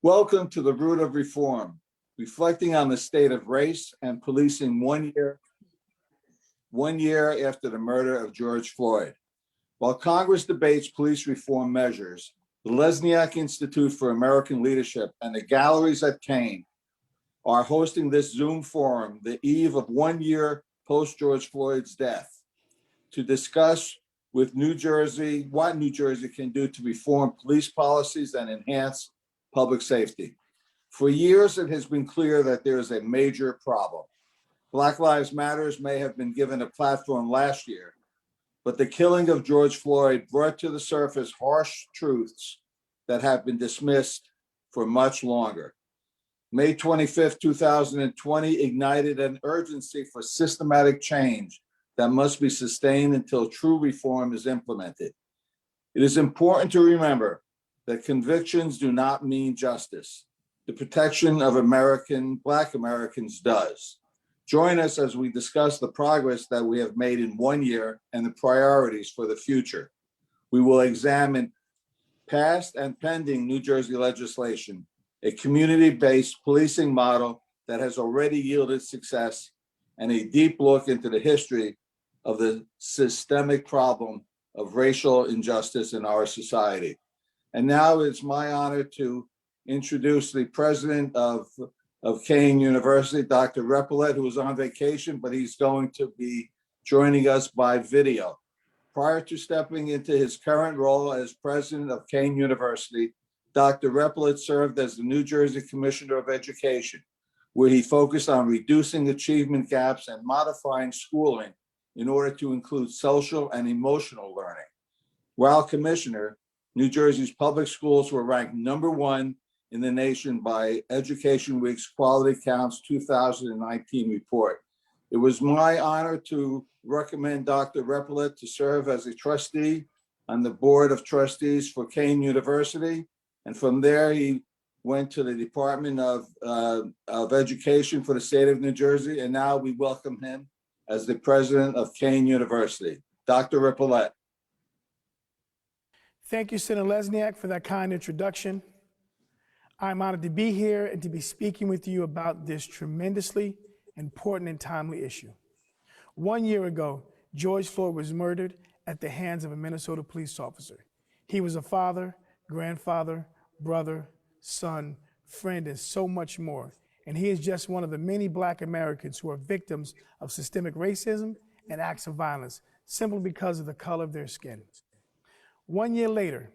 Welcome to the Root of Reform, reflecting on the state of race and policing one year after the murder of George Floyd. While Congress debates police reform measures, the Lesniak Institute for American Leadership and the galleries at Kean are hosting this Zoom forum the eve of 1 year post George Floyd's death to discuss with New Jersey what New Jersey can do to reform police policies and enhance public safety. For years, it has been clear that there is a major problem. Black Lives Matter may have been given a platform last year, but the killing of George Floyd brought to the surface harsh truths that have been dismissed for much longer. May 25th, 2020 ignited an urgency for systematic change that must be sustained until true reform is implemented. It is important to remember that convictions do not mean justice. The protection of Black Americans does. Join us as we discuss the progress that we have made in 1 year and the priorities for the future. We will examine past and pending New Jersey legislation, a community-based policing model that has already yielded success, and a deep look into the history of the systemic problem of racial injustice in our society. And now it's my honor to introduce the president of Kean University, Dr. Repollet, who is on vacation, but he's going to be joining us by video. Prior to stepping into his current role as president of Kean University, Dr. Repollet served as the New Jersey Commissioner of Education, where he focused on reducing achievement gaps and modifying schooling in order to include social and emotional learning. While commissioner, New Jersey's public schools were ranked #1 in the nation by Education Week's Quality Counts 2019 report. It was my honor to recommend Dr. Repollet to serve as a trustee on the Board of Trustees for Kean University. And from there, he went to the Department of Education for the state of New Jersey. And now we welcome him as the president of Kean University. Dr. Repollet. Thank you, Senator Lesniak, for that kind introduction. I'm honored to be here and to be speaking with you about this tremendously important and timely issue. 1 year ago, George Floyd was murdered at the hands of a Minnesota police officer. He was a father, grandfather, brother, son, friend, and so much more. And he is just one of the many Black Americans who are victims of systemic racism and acts of violence simply because of the color of their skin. 1 year later,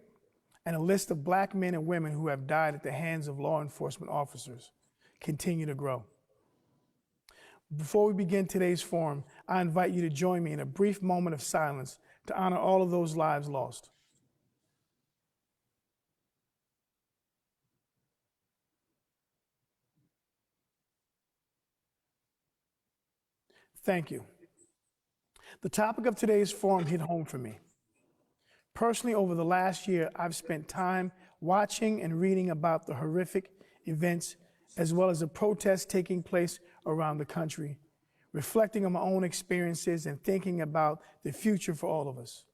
and a list of Black men and women who have died at the hands of law enforcement officers continue to grow. Before we begin today's forum, I invite you to join me in a brief moment of silence to honor all of those lives lost. Thank you. The topic of today's forum hit home for me. Personally, over the last year, I've spent time watching and reading about the horrific events as well as the protests taking place around the country, reflecting on my own experiences and thinking about the future for all of us.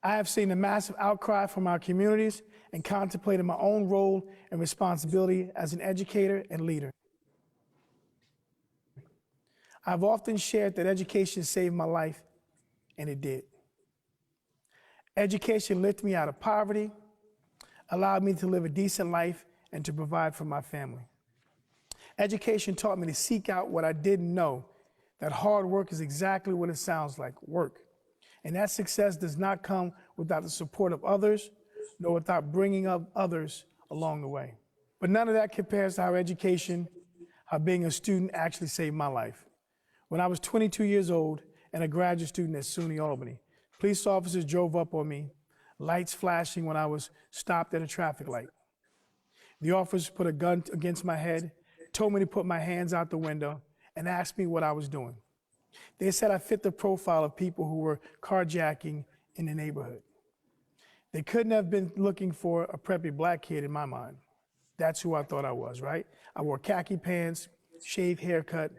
I have seen a massive outcry from our communities and contemplated my own role and responsibility as an educator and leader. I've often shared that education saved my life, and it did. Education lifted me out of poverty, allowed me to live a decent life, and to provide for my family. Education taught me to seek out what I didn't know, that hard work is exactly what it sounds like, work. And that success does not come without the support of others, nor without bringing up others along the way. But none of that compares to how being a student actually saved my life. When I was 22 years old and a graduate student at SUNY Albany, police officers drove up on me, lights flashing when I was stopped at a traffic light. The officers put a gun against my head, told me to put my hands out the window, and asked me what I was doing. They said I fit the profile of people who were carjacking in the neighborhood. They couldn't have been looking for a preppy Black kid in my mind. That's who I thought I was, right? I wore khaki pants, shaved haircut,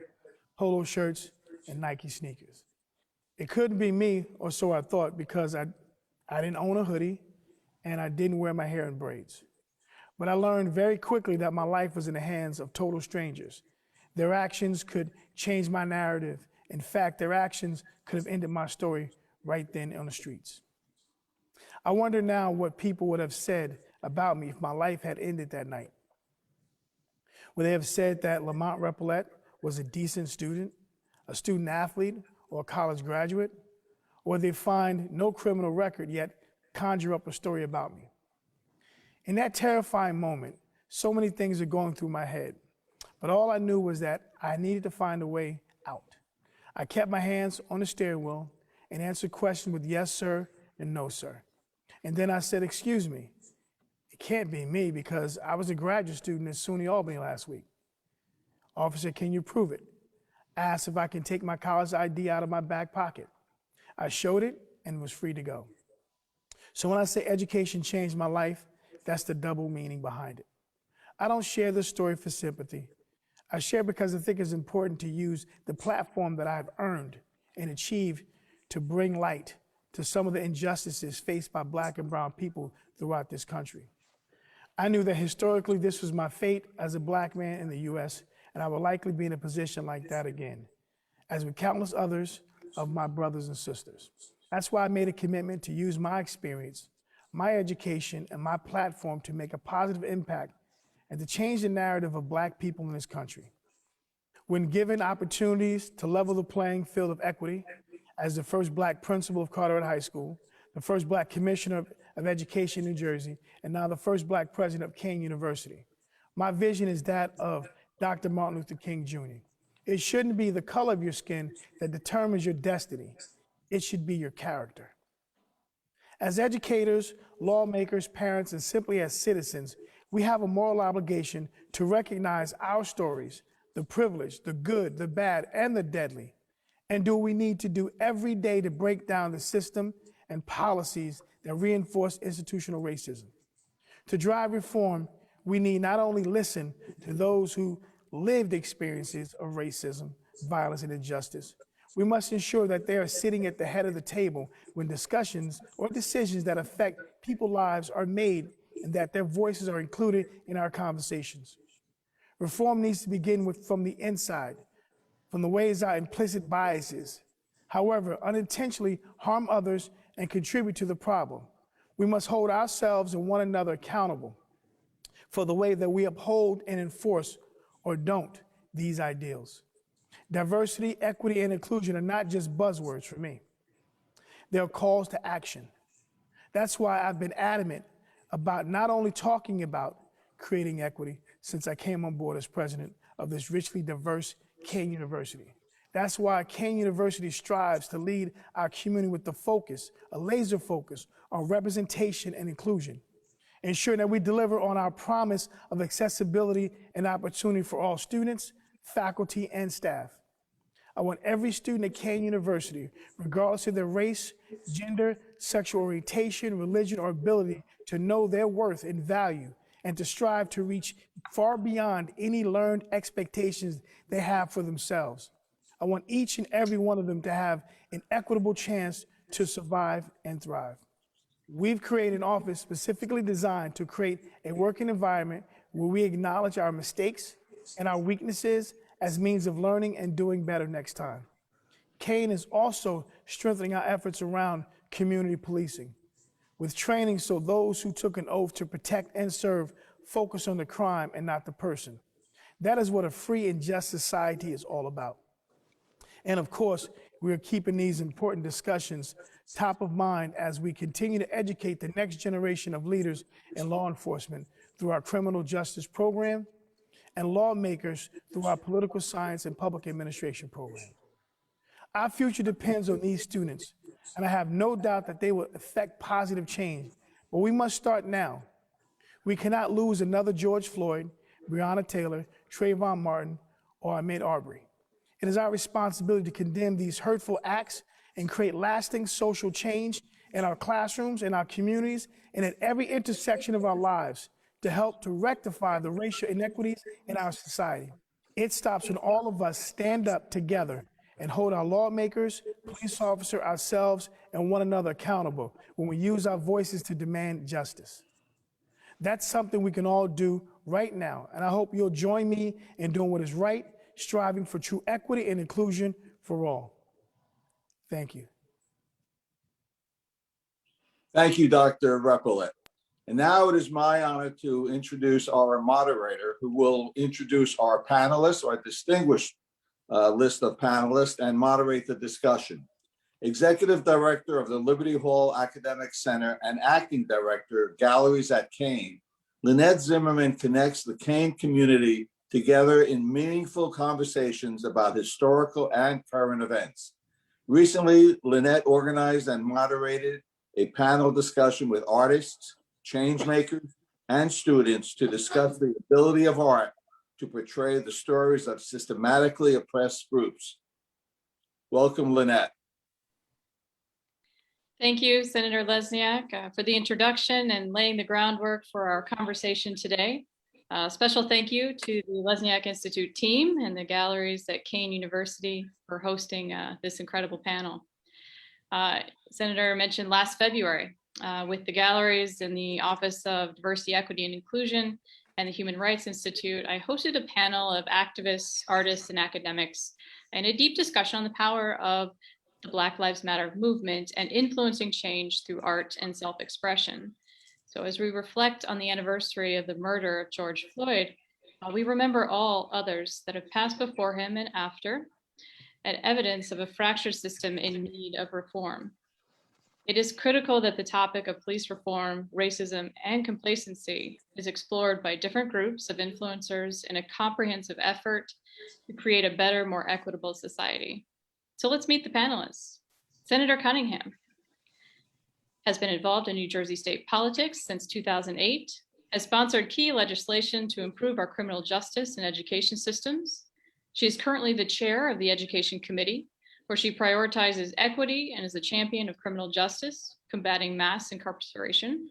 polo shirts, and Nike sneakers. It couldn't be me, or so I thought, because I didn't own a hoodie and I didn't wear my hair in braids. But I learned very quickly that my life was in the hands of total strangers. Their actions could change my narrative. In fact, their actions could have ended my story right then on the streets. I wonder now what people would have said about me if my life had ended that night. Would they have said that Lamont Repollet was a decent student, a student athlete, or a college graduate? Or would they find no criminal record yet conjure up a story about me? In that terrifying moment, so many things are going through my head, but all I knew was that I needed to find a way out. I kept my hands on the steering wheel and answered questions with yes, sir, and no, sir. And then I said, excuse me, it can't be me because I was a graduate student at SUNY Albany last week. Officer, can you prove it? Asked if I can take my college ID out of my back pocket. I showed it and was free to go. So when I say education changed my life, that's the double meaning behind it. I don't share this story for sympathy. I share because I think it's important to use the platform that I've earned and achieved to bring light to some of the injustices faced by Black and brown people throughout this country. I knew that historically this was my fate as a Black man in the US, and I would likely be in a position like that again, as with countless others of my brothers and sisters. That's why I made a commitment to use my experience, my education, and my platform to make a positive impact and to change the narrative of Black people in this country. When given opportunities to level the playing field of equity, as the first Black principal of Carteret High School, the first Black commissioner of education in New Jersey, and now the first Black president of Kean University, my vision is that of Dr. Martin Luther King Jr. It shouldn't be the color of your skin that determines your destiny. It should be your character. As educators, lawmakers, parents, and simply as citizens, we have a moral obligation to recognize our stories, the privileged, the good, the bad, and the deadly, and do what we need to do every day to break down the system and policies that reinforce institutional racism. To drive reform, we need not only listen to those who lived experiences of racism, violence, and injustice, we must ensure that they are sitting at the head of the table when discussions or decisions that affect people's lives are made and that their voices are included in our conversations. Reform needs to begin from the inside, from the ways our implicit biases, however, unintentionally harm others and contribute to the problem. We must hold ourselves and one another accountable for the way that we uphold and enforce or don't these ideals. Diversity, equity, and inclusion are not just buzzwords for me. They're calls to action. That's why I've been adamant about not only talking about creating equity since I came on board as president of this richly diverse Kean University. That's why Kean University strives to lead our community with the focus, a laser focus on representation and inclusion, ensuring that we deliver on our promise of accessibility and opportunity for all students, faculty, and staff. I want every student at Kean University, regardless of their race, gender, sexual orientation, religion, or ability, to know their worth and value and to strive to reach far beyond any learned expectations they have for themselves. I want each and every one of them to have an equitable chance to survive and thrive. We've created an office specifically designed to create a working environment where we acknowledge our mistakes and our weaknesses as means of learning and doing better next time. Kean is also strengthening our efforts around community policing, with training so those who took an oath to protect and serve focus on the crime and not the person. That is what a free and just society is all about. And of course, we are keeping these important discussions top of mind as we continue to educate the next generation of leaders in law enforcement through our criminal justice program and lawmakers through our political science and public administration program. Our future depends on these students, and I have no doubt that they will affect positive change, but we must start now. We cannot lose another George Floyd, Breonna Taylor, Trayvon Martin, or Ahmaud Arbery. It is our responsibility to condemn these hurtful acts and create lasting social change in our classrooms, in our communities, and at every intersection of our lives to help to rectify the racial inequities in our society. It stops when all of us stand up together and hold our lawmakers, police officers, ourselves, and one another accountable when we use our voices to demand justice. That's something we can all do right now. And I hope you'll join me in doing what is right, striving for true equity and inclusion for all. Thank you. Thank you, Dr. Repelit. And now it is my honor to introduce our moderator, who will introduce our panelists, our distinguished list of panelists, and moderate the discussion. Executive Director of the Liberty Hall Academic Center and Acting Director, Galleries at Kean, Lynette Zimmerman connects the Kean community together in meaningful conversations about historical and current events. Recently, Lynette organized and moderated a panel discussion with artists, change makers, and students to discuss the ability of art to portray the stories of systematically oppressed groups. Welcome, Lynette. Thank you, Senator Lesniak, for the introduction and laying the groundwork for our conversation today. Special thank you to the Lesniak Institute team and the galleries at Kean University for hosting this incredible panel. Senator mentioned last February with the galleries and the Office of Diversity, Equity, and Inclusion and the Human Rights Institute, I hosted a panel of activists, artists, and academics and a deep discussion on the power of the Black Lives Matter movement and influencing change through art and self-expression. So as we reflect on the anniversary of the murder of George Floyd, we remember all others that have passed before him and after, and evidence of a fractured system in need of reform. It is critical that the topic of police reform, racism, and complacency is explored by different groups of influencers in a comprehensive effort to create a better, more equitable society. So let's meet the panelists. Senator Cunningham has been involved in New Jersey state politics since 2008, has sponsored key legislation to improve our criminal justice and education systems. She is currently the chair of the Education Committee, where she prioritizes equity and is a champion of criminal justice, combating mass incarceration.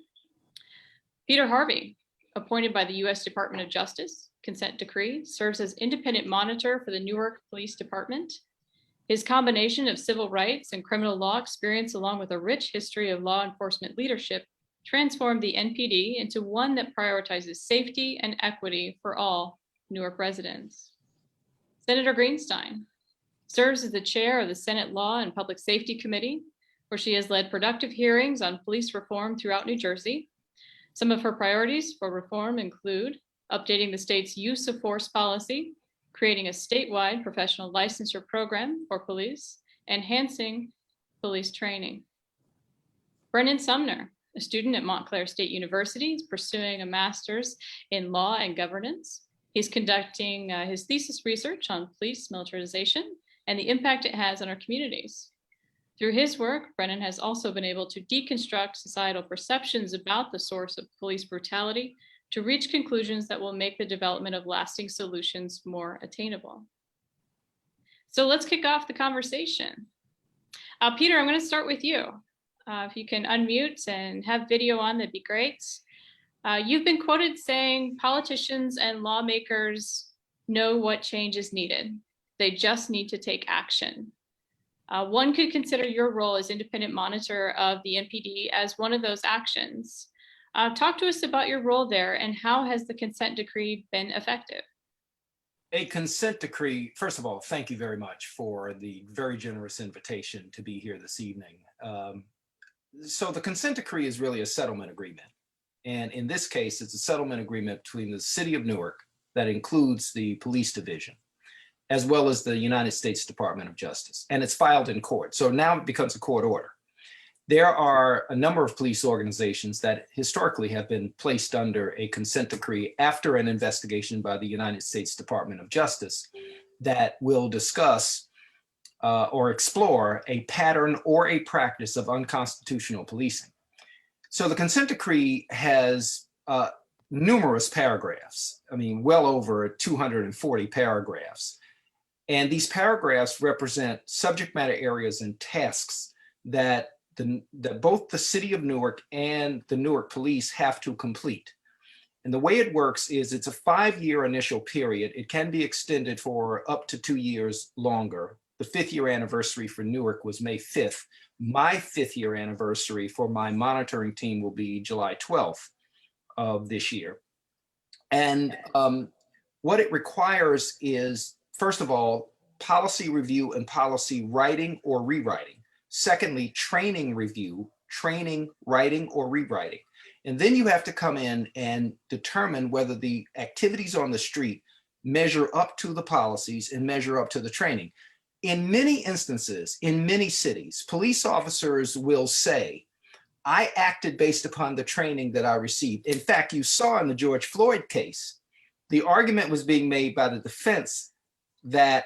Peter Harvey, appointed by the U.S. Department of Justice, consent decree, serves as independent monitor for the Newark Police Department. His combination of civil rights and criminal law experience, along with a rich history of law enforcement leadership, transformed the NPD into one that prioritizes safety and equity for all Newark residents. Senator Greenstein serves as the chair of the Senate Law and Public Safety Committee, where she has led productive hearings on police reform throughout New Jersey. Some of her priorities for reform include updating the state's use of force policy, creating a statewide professional licensure program for police, enhancing police training. Brennan Sumner, a student at Montclair State University, is pursuing a master's in law and governance. He's conducting his thesis research on police militarization and the impact it has on our communities. Through his work, Brennan has also been able to deconstruct societal perceptions about the source of police brutality to reach conclusions that will make the development of lasting solutions more attainable. So let's kick off the conversation. Peter, I'm going to start with you. If you can unmute and have video on, that'd be great. You've been quoted saying politicians and lawmakers know what change is needed. They just need to take action. One could consider your role as independent monitor of the NPD as one of those actions. Talk to us about your role there and how has the consent decree been effective? A consent decree, first of all, thank you very much for the very generous invitation to be here this evening. So the consent decree is really a settlement agreement. And in this case, it's a settlement agreement between the city of Newark that includes the police division, as well as the United States Department of Justice. And it's filed in court. So now it becomes a court order. There are a number of police organizations that historically have been placed under a consent decree after an investigation by the United States Department of Justice that will discuss or explore a pattern or a practice of unconstitutional policing. So the consent decree has numerous paragraphs, I mean, well over 240 paragraphs. And these paragraphs represent subject matter areas and tasks that both the city of Newark and the Newark police have to complete. And the way it works is it's a 5-year initial period. It can be extended for up to 2 years longer. The 5th year anniversary for Newark was May 5th. My 5th year anniversary for my monitoring team will be July 12th. of this year. And what it requires is, first of all, policy review and policy writing or rewriting. Secondly, training review, training, writing, or rewriting. And then you have to come in and determine whether the activities on the street measure up to the policies and measure up to the training. In many instances, in many cities, police officers will say, I acted based upon the training that I received. In fact, you saw in the George Floyd case, the argument was being made by the defense that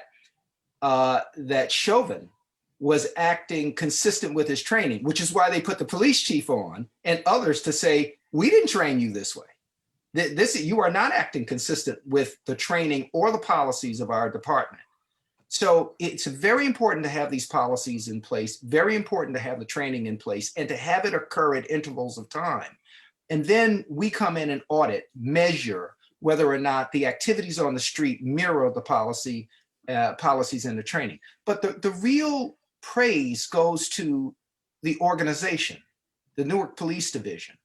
that Chauvin was acting consistent with his training, which is why they put the police chief on and others to say, we didn't train you this way. You are not acting consistent with the training or the policies of our department. So it's very important to have these policies in place, very important to have the training in place, and to have it occur at intervals of time. And then we come in and audit, measure whether or not the activities on the street mirror the policies and the training. But the real praise goes to the organization, the Newark Police Division,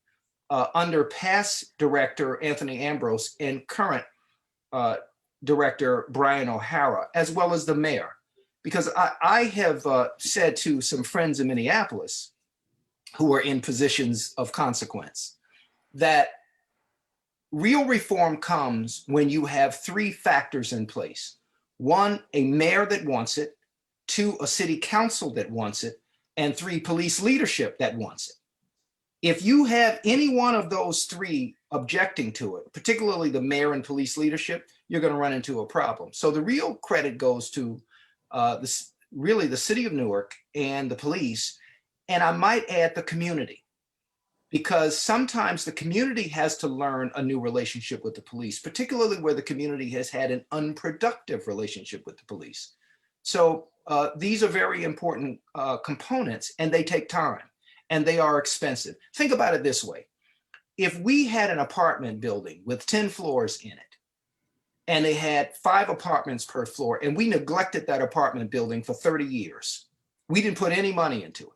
under past director Anthony Ambrose and current director Brian O'Hara, as well as the mayor. Because I have said to some friends in Minneapolis who are in positions of consequence that real reform comes when you have three factors in place. One, a mayor that wants it. Two, a city council that wants it. And three, police leadership that wants it. If you have any one of those three objecting to it, particularly the mayor and police leadership, you're going to run into a problem. So the real credit goes to really the city of Newark and the police, and I might add the community, because sometimes the community has to learn a new relationship with the police, particularly where the community has had an unproductive relationship with the police. So these are very important components, and they take time. And they are expensive. Think about it this way. If we had an apartment building with 10 floors in it, and they had 5 apartments per floor, and we neglected that apartment building for 30 years, we didn't put any money into it.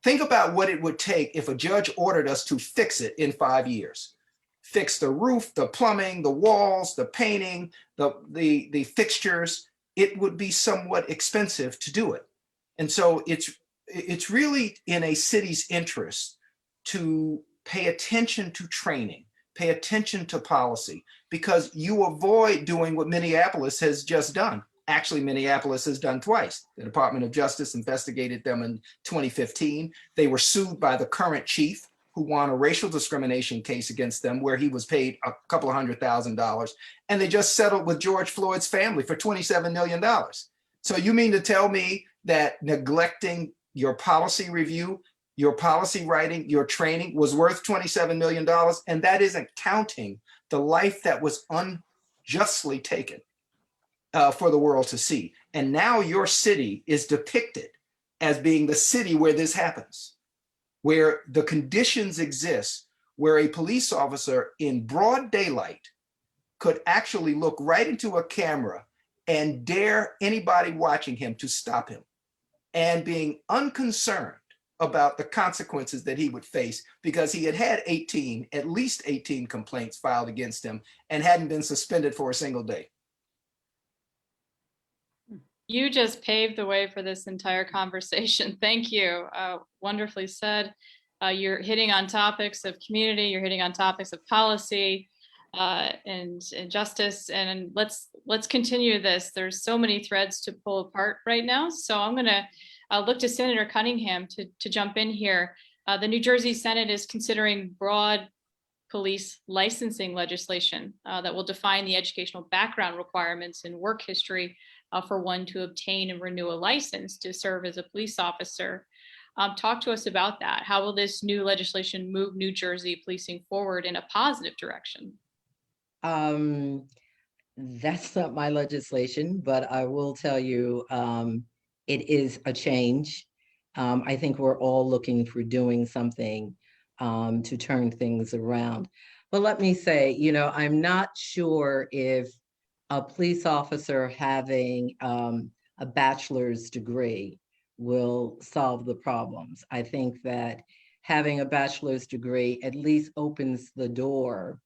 Think about what it would take if a judge ordered us to fix it in 5 years. Fix the roof, the plumbing, the walls, the painting, the fixtures. It would be somewhat expensive to do it. And so it's really in a city's interest to pay attention to training, pay attention to policy, because you avoid doing what Minneapolis has just done. Actually, Minneapolis has done twice. The Department of Justice investigated them in 2015. They were sued by the current chief, who won a racial discrimination case against them where he was paid a couple of $100,000. And they just settled with George Floyd's family for $27 million. So you mean to tell me that neglecting your policy review, your policy writing, your training was worth $27 million? And that isn't counting the life that was unjustly taken for the world to see. And now your city is depicted as being the city where this happens, where the conditions exist, where a police officer in broad daylight could actually look right into a camera and dare anybody watching him to stop him, and being unconcerned about the consequences that he would face because he had had at least 18 complaints filed against him and hadn't been suspended for a single day. You just paved the way for this entire conversation. Thank you. Wonderfully said. You're hitting on topics of community, you're hitting on topics of policy and justice. And let's continue this. There's so many threads to pull apart right now. So I'm gonna look to Senator Cunningham to jump in here. The New Jersey Senate is considering broad police licensing legislation that will define the educational background requirements and work history for one to obtain and renew a license to serve as a police officer. Talk to us about that. How will this new legislation move New Jersey policing forward in a positive direction? That's not my legislation, but I will tell you, it is a change. I think we're all looking for doing something to turn things around. But let me say, I'm not sure if a police officer having a bachelor's degree will solve the problems. I think that having a bachelor's degree at least opens the door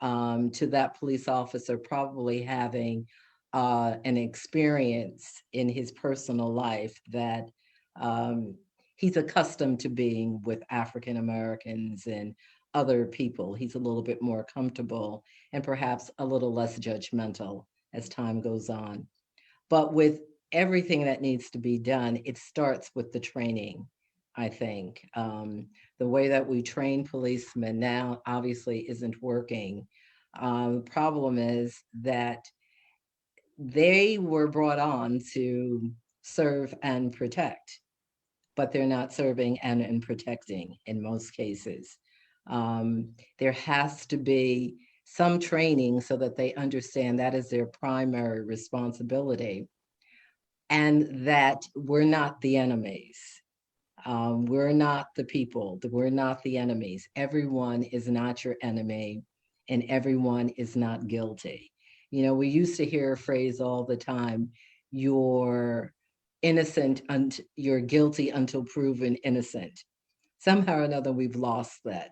to that police officer probably having an experience in his personal life that he's accustomed to being with African Americans and other people. He's a little bit more comfortable and perhaps a little less judgmental as time goes on. But with everything that needs to be done, it starts with the training, I think. The way that we train policemen now obviously isn't working. The problem is that they were brought on to serve and protect, but they're not serving and protecting in most cases. There has to be some training so that they understand that is their primary responsibility and that we're not the enemies. We're not the people, we're not the enemies. Everyone is not your enemy and everyone is not guilty. You know, we used to hear a phrase all the time, you're innocent, you're guilty until proven innocent. Somehow or another, we've lost that.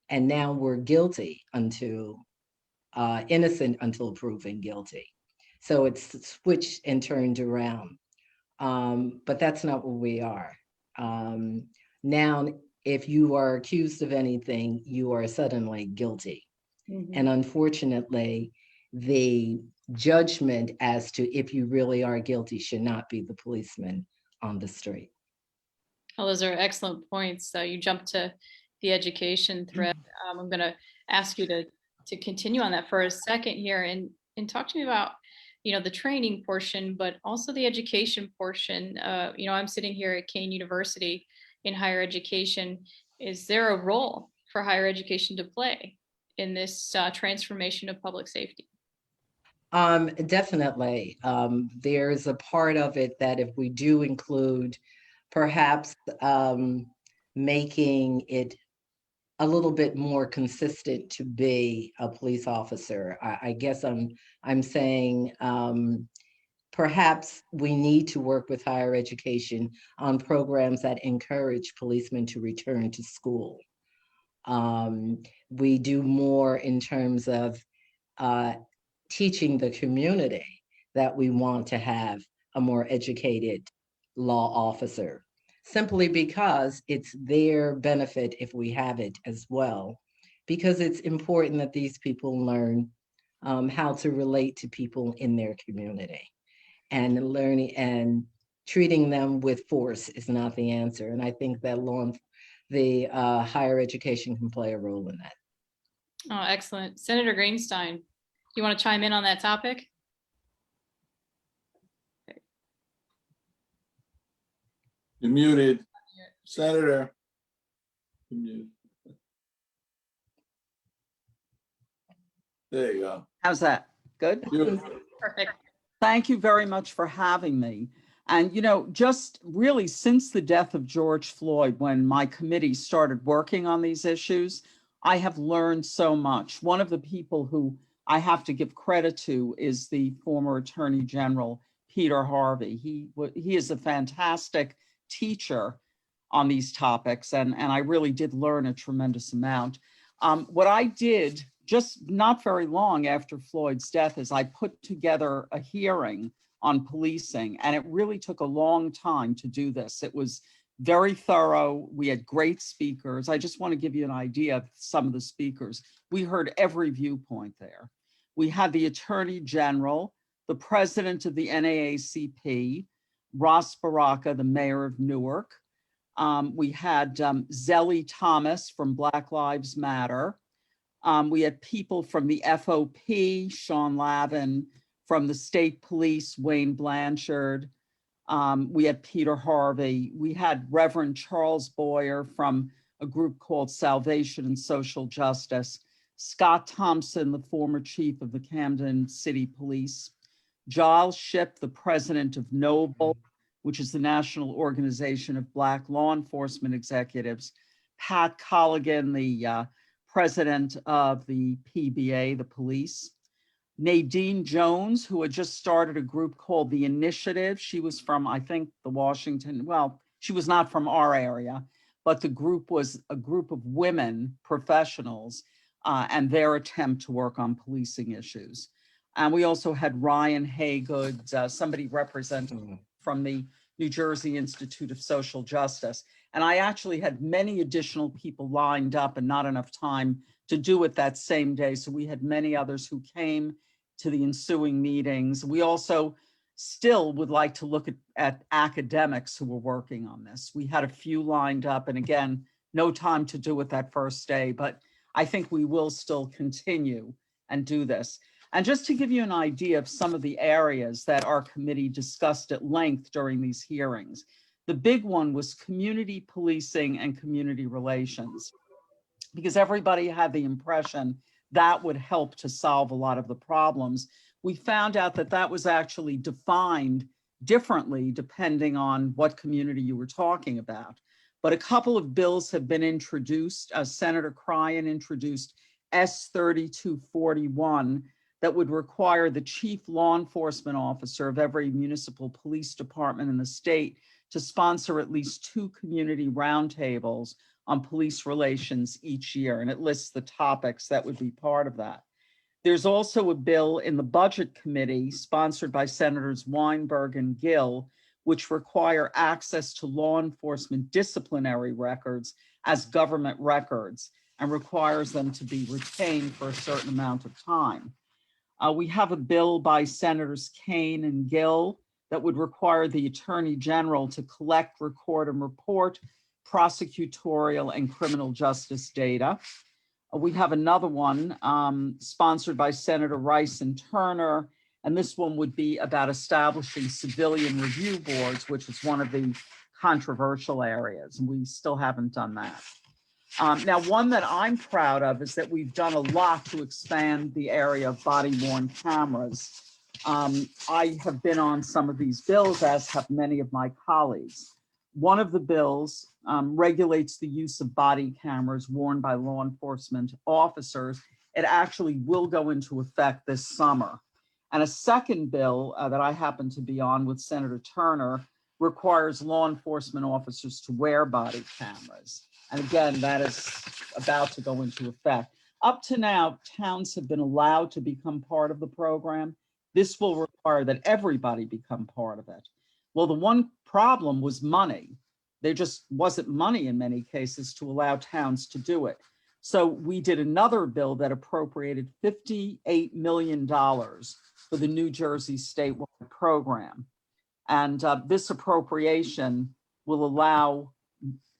And now we're guilty until, innocent until proven guilty. So it's switched and turned around. But that's not what we are. Now, if you are accused of anything, you are suddenly guilty. Mm-hmm. And unfortunately, the judgment as to if you really are guilty should not be the policeman on the street. Well, those are excellent points. So you jumped to the education thread. I'm going to ask you to continue on that for a second here and talk to me about, you know, the training portion, but also the education portion. You know, I'm sitting here at Kean University in higher education. Is there a role for higher education to play in this transformation of public safety? Definitely. There's a part of it that if we do include perhaps making it a little bit more consistent to be a police officer. I guess I'm saying perhaps we need to work with higher education on programs that encourage policemen to return to school. We do more in terms of teaching the community that we want to have a more educated law officer, simply because it's their benefit if we have it as well, because it's important that these people learn how to relate to people in their community, and learning and treating them with force is not the answer. And I think that the higher education can play a role in that. Oh, excellent. Senator Greenstein, do you want to chime in on that topic? You're muted. Senator. You're muted. There you go. How's that? Good? Beautiful. Perfect. Thank you very much for having me. And, you know, just really since the death of George Floyd, when my committee started working on these issues, I have learned so much. One of the people who I have to give credit to is the former Attorney General, Peter Harvey. He is a fantastic teacher on these topics, and I really did learn a tremendous amount. What I did just not very long after Floyd's death is I put together a hearing on policing, and it really took a long time to do this. It was very thorough. We had great speakers. I just want to give you an idea of some of the speakers. We heard every viewpoint there. We had the Attorney General, the President of the NAACP, Ross Baraka, the Mayor of Newark. We had Zelly Thomas from Black Lives Matter. We had people from the FOP, Sean Lavin, from the State Police, Wayne Blanchard. We had Peter Harvey. We had Reverend Charles Boyer from a group called Salvation and Social Justice. Scott Thompson, the former chief of the Camden City Police. Giles Shipp, the president of NOBLE, which is the National Organization of Black Law Enforcement Executives. Pat Colligan, the president of the PBA, the police. Nadine Jones, who had just started a group called The Initiative. She was from, I think, the Washington, well, she was not from our area, but the group was a group of women professionals and their attempt to work on policing issues. And we also had Ryan Haygood, somebody representing from the New Jersey Institute of Social Justice. And I actually had many additional people lined up and not enough time to do it that same day. So we had many others who came to the ensuing meetings. We also still would like to look at academics who were working on this. We had a few lined up, and again, no time to do it that first day, but I think we will still continue and do this. And just to give you an idea of some of the areas that our committee discussed at length during these hearings, the big one was community policing and community relations, because everybody had the impression that would help to solve a lot of the problems. We found out that that was actually defined differently depending on what community you were talking about. But a couple of bills have been introduced. Senator Cryan introduced S3241 that would require the chief law enforcement officer of every municipal police department in the state to sponsor at least 2 community roundtables on police relations each year. And it lists the topics that would be part of that. There's also a bill in the Budget Committee sponsored by Senators Weinberg and Gill, which require access to law enforcement disciplinary records as government records and requires them to be retained for a certain amount of time. We have a bill by Senators Kean and Gill that would require the Attorney General to collect, record, and report prosecutorial and criminal justice data. We have another one sponsored by Senator Rice and Turner, and this one would be about establishing civilian review boards, which is one of the controversial areas, and we still haven't done that. Now, one that I'm proud of is that we've done a lot to expand the area of body-worn cameras. I have been on some of these bills, as have many of my colleagues. One of the bills regulates the use of body cameras worn by law enforcement officers. It actually will go into effect this summer. And a second bill that I happen to be on with Senator Turner requires law enforcement officers to wear body cameras. And again, that is about to go into effect. Up to now, towns have been allowed to become part of the program. This will require that everybody become part of it. Well, the one problem was money. There just wasn't money in many cases to allow towns to do it. So we did another bill that appropriated $58 million for the New Jersey statewide program. And this appropriation will allow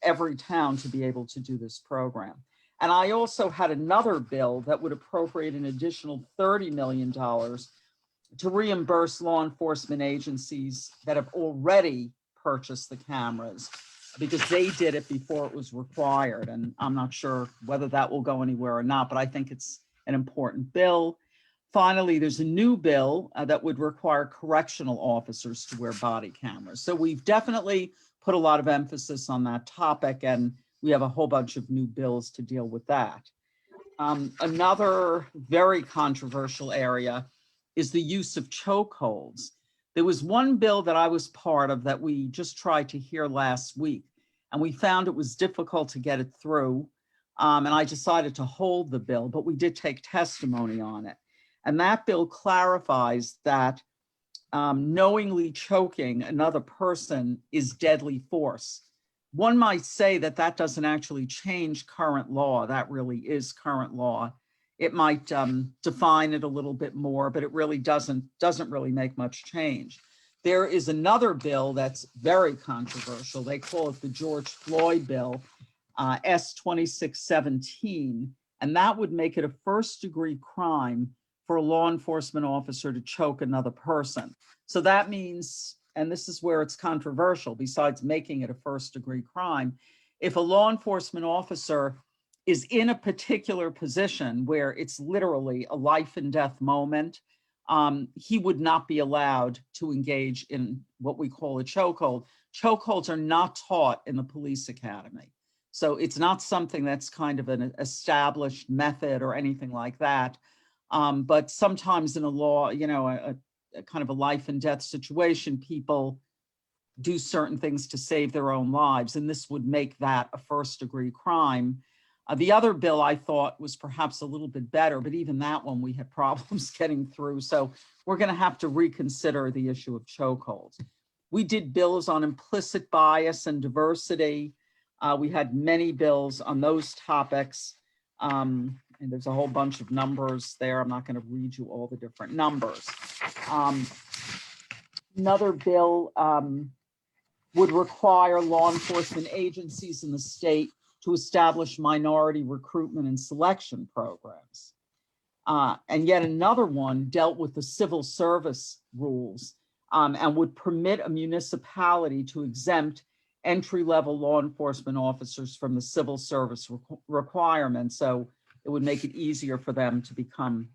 every town to be able to do this program. And I also had another bill that would appropriate an additional $30 million to reimburse law enforcement agencies that have already purchased the cameras, because they did it before it was required. And I'm not sure whether that will go anywhere or not, but I think it's an important bill. Finally, there's a new bill that would require correctional officers to wear body cameras. So we've definitely put a lot of emphasis on that topic, and we have a whole bunch of new bills to deal with that. Another very controversial area is the use of chokeholds. There was one bill that I was part of that we just tried to hear last week, and we found it was difficult to get it through. And I decided to hold the bill, but we did take testimony on it. And that bill clarifies that knowingly choking another person is deadly force. One might say that that doesn't actually change current law. That really is current law. It might define it a little bit more, but it really doesn't really make much change. There is another bill that's very controversial. They call it the George Floyd bill, S2617, and that would make it a first-degree crime for a law enforcement officer to choke another person. So that means, and this is where it's controversial, besides making it a first-degree crime, if a law enforcement officer is in a particular position where it's literally a life and death moment, he would not be allowed to engage in what we call a chokehold. Chokeholds are not taught in the police academy. So it's not something that's kind of an established method or anything like that. But sometimes in a law, you know, a kind of a life and death situation, people do certain things to save their own lives, and this would make that a first-degree crime. The other bill I thought was perhaps a little bit better, but even that one we had problems getting through. So we're going to have to reconsider the issue of chokeholds. We did bills on implicit bias and diversity. We had many bills on those topics. And there's a whole bunch of numbers there. I'm not going to read you all the different numbers. Another bill would require law enforcement agencies in the state to establish minority recruitment and selection programs. And yet another one dealt with the civil service rules and would permit a municipality to exempt entry-level law enforcement officers from the civil service requirements. So it would make it easier for them to become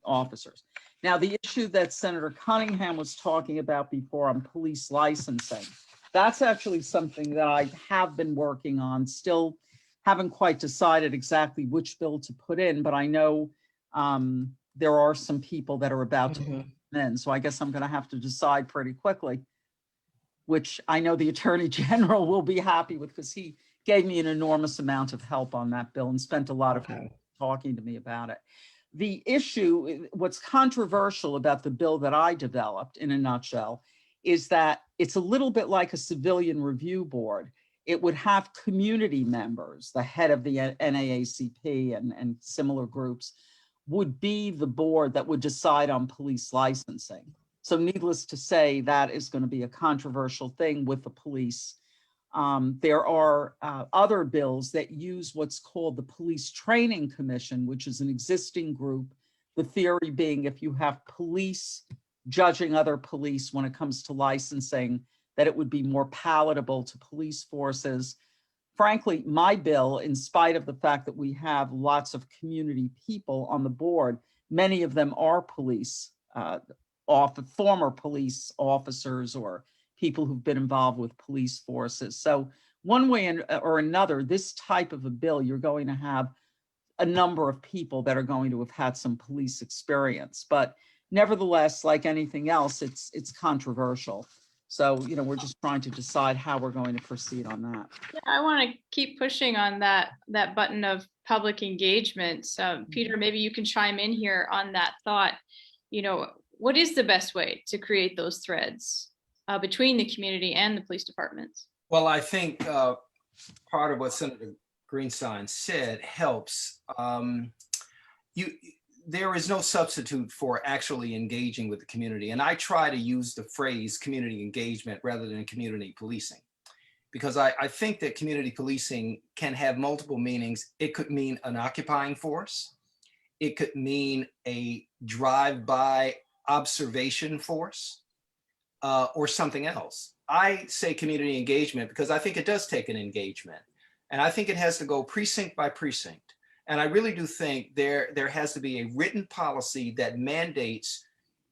officers. Now, the issue that Senator Cunningham was talking about before on police licensing, that's actually something that I have been working on. Still haven't quite decided exactly which bill to put in, but I know there are some people that are about to come in. So I guess I'm going to have to decide pretty quickly, which I know the Attorney General will be happy with because he gave me an enormous amount of help on that bill and spent a lot of time talking to me about it. The issue, what's controversial about the bill that I developed in a nutshell, is that it's a little bit like a civilian review board. It would have community members, the head of the NAACP and similar groups would be the board that would decide on police licensing. So needless to say, that is going to be a controversial thing with the police. There are other bills that use what's called the Police Training Commission, which is an existing group. The theory being if you have police judging other police when it comes to licensing, that it would be more palatable to police forces. Frankly, my bill, in spite of the fact that we have lots of community people on the board, many of them are police, former police officers or people who've been involved with police forces. So one way or another, this type of a bill, you're going to have a number of people that are going to have had some police experience. But nevertheless, like anything else, it's controversial. So, you know, we're just trying to decide how we're going to proceed on that. Yeah, I want to keep pushing on that button of public engagement. So, Peter, maybe you can chime in here on that thought. You know, what is the best way to create those threads between the community and the police departments? Well, I think part of what Senator Greenstein said helps. There is no substitute for actually engaging with the community. And I try to use the phrase community engagement rather than community policing, because I think that community policing can have multiple meanings. It could mean an occupying force. It could mean a drive-by observation force or something else. I say community engagement because I think it does take an engagement. And I think it has to go precinct by precinct. And I really do think there has to be a written policy that mandates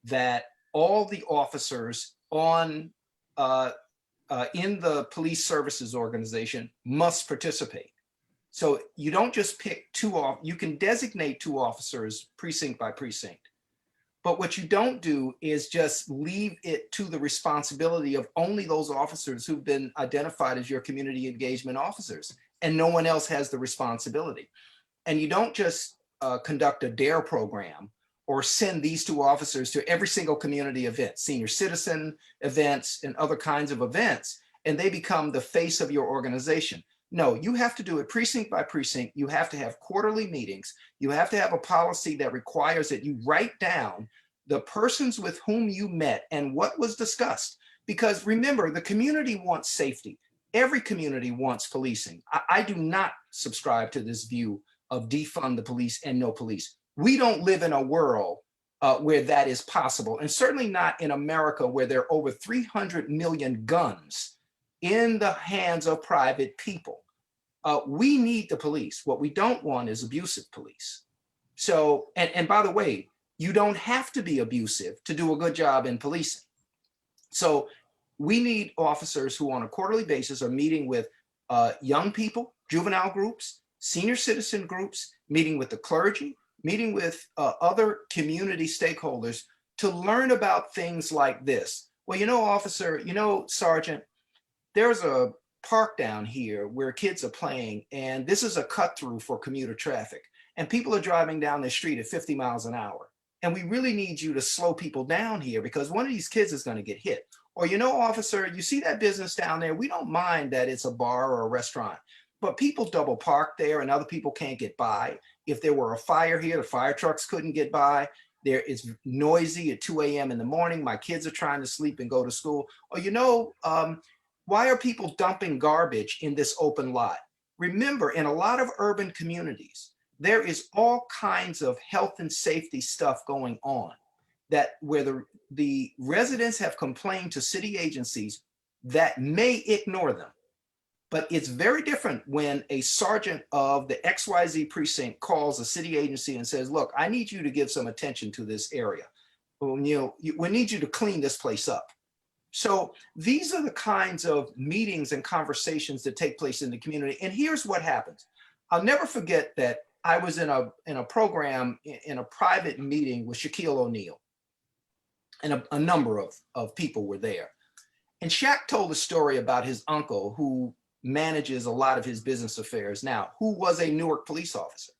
that all the officers in the police services organization must participate. So you don't just pick you can designate 2 officers precinct by precinct. But what you don't do is just leave it to the responsibility of only those officers who've been identified as your community engagement officers, and no one else has the responsibility. And you don't just conduct a DARE program or send these 2 officers to every single community event, senior citizen events and other kinds of events, and they become the face of your organization. No, you have to do it precinct by precinct. You have to have quarterly meetings. You have to have a policy that requires that you write down the persons with whom you met and what was discussed. Because remember, the community wants safety. Every community wants policing. I do not subscribe to this view of defund the police and no police. We don't live in a world where that is possible, and certainly not in America where there are over 300 million guns in the hands of private people. We need the police. What we don't want is abusive police. So, and by the way, you don't have to be abusive to do a good job in policing. So we need officers who on a quarterly basis are meeting with young people, juvenile groups, senior citizen groups, meeting with the clergy, meeting with other community stakeholders to learn about things like this. well, officer, sergeant, there's a park down here where kids are playing, and this is a cut through for commuter traffic. And people are driving down the street at 50 miles an hour. And we really need you to slow people down here because one of these kids is going to get hit. Or, officer, you see that business down there? We don't mind that it's a bar or a restaurant, but people double park there and other people can't get by. If there were a fire here, the fire trucks couldn't get by. There it's noisy at 2 a.m. in the morning. My kids are trying to sleep and go to school. Or, why are people dumping garbage in this open lot? Remember, in a lot of urban communities, there is all kinds of health and safety stuff going on that where the residents have complained to city agencies that may ignore them. But it's very different when a sergeant of the XYZ precinct calls a city agency and says, look, I need you to give some attention to this area. We need you to clean this place up. So these are the kinds of meetings and conversations that take place in the community. And here's what happens. I'll never forget that I was in a program in a private meeting with Shaquille O'Neal, and a number of people were there. And Shaq told a story about his uncle who manages a lot of his business affairs now, who was a Newark police officer.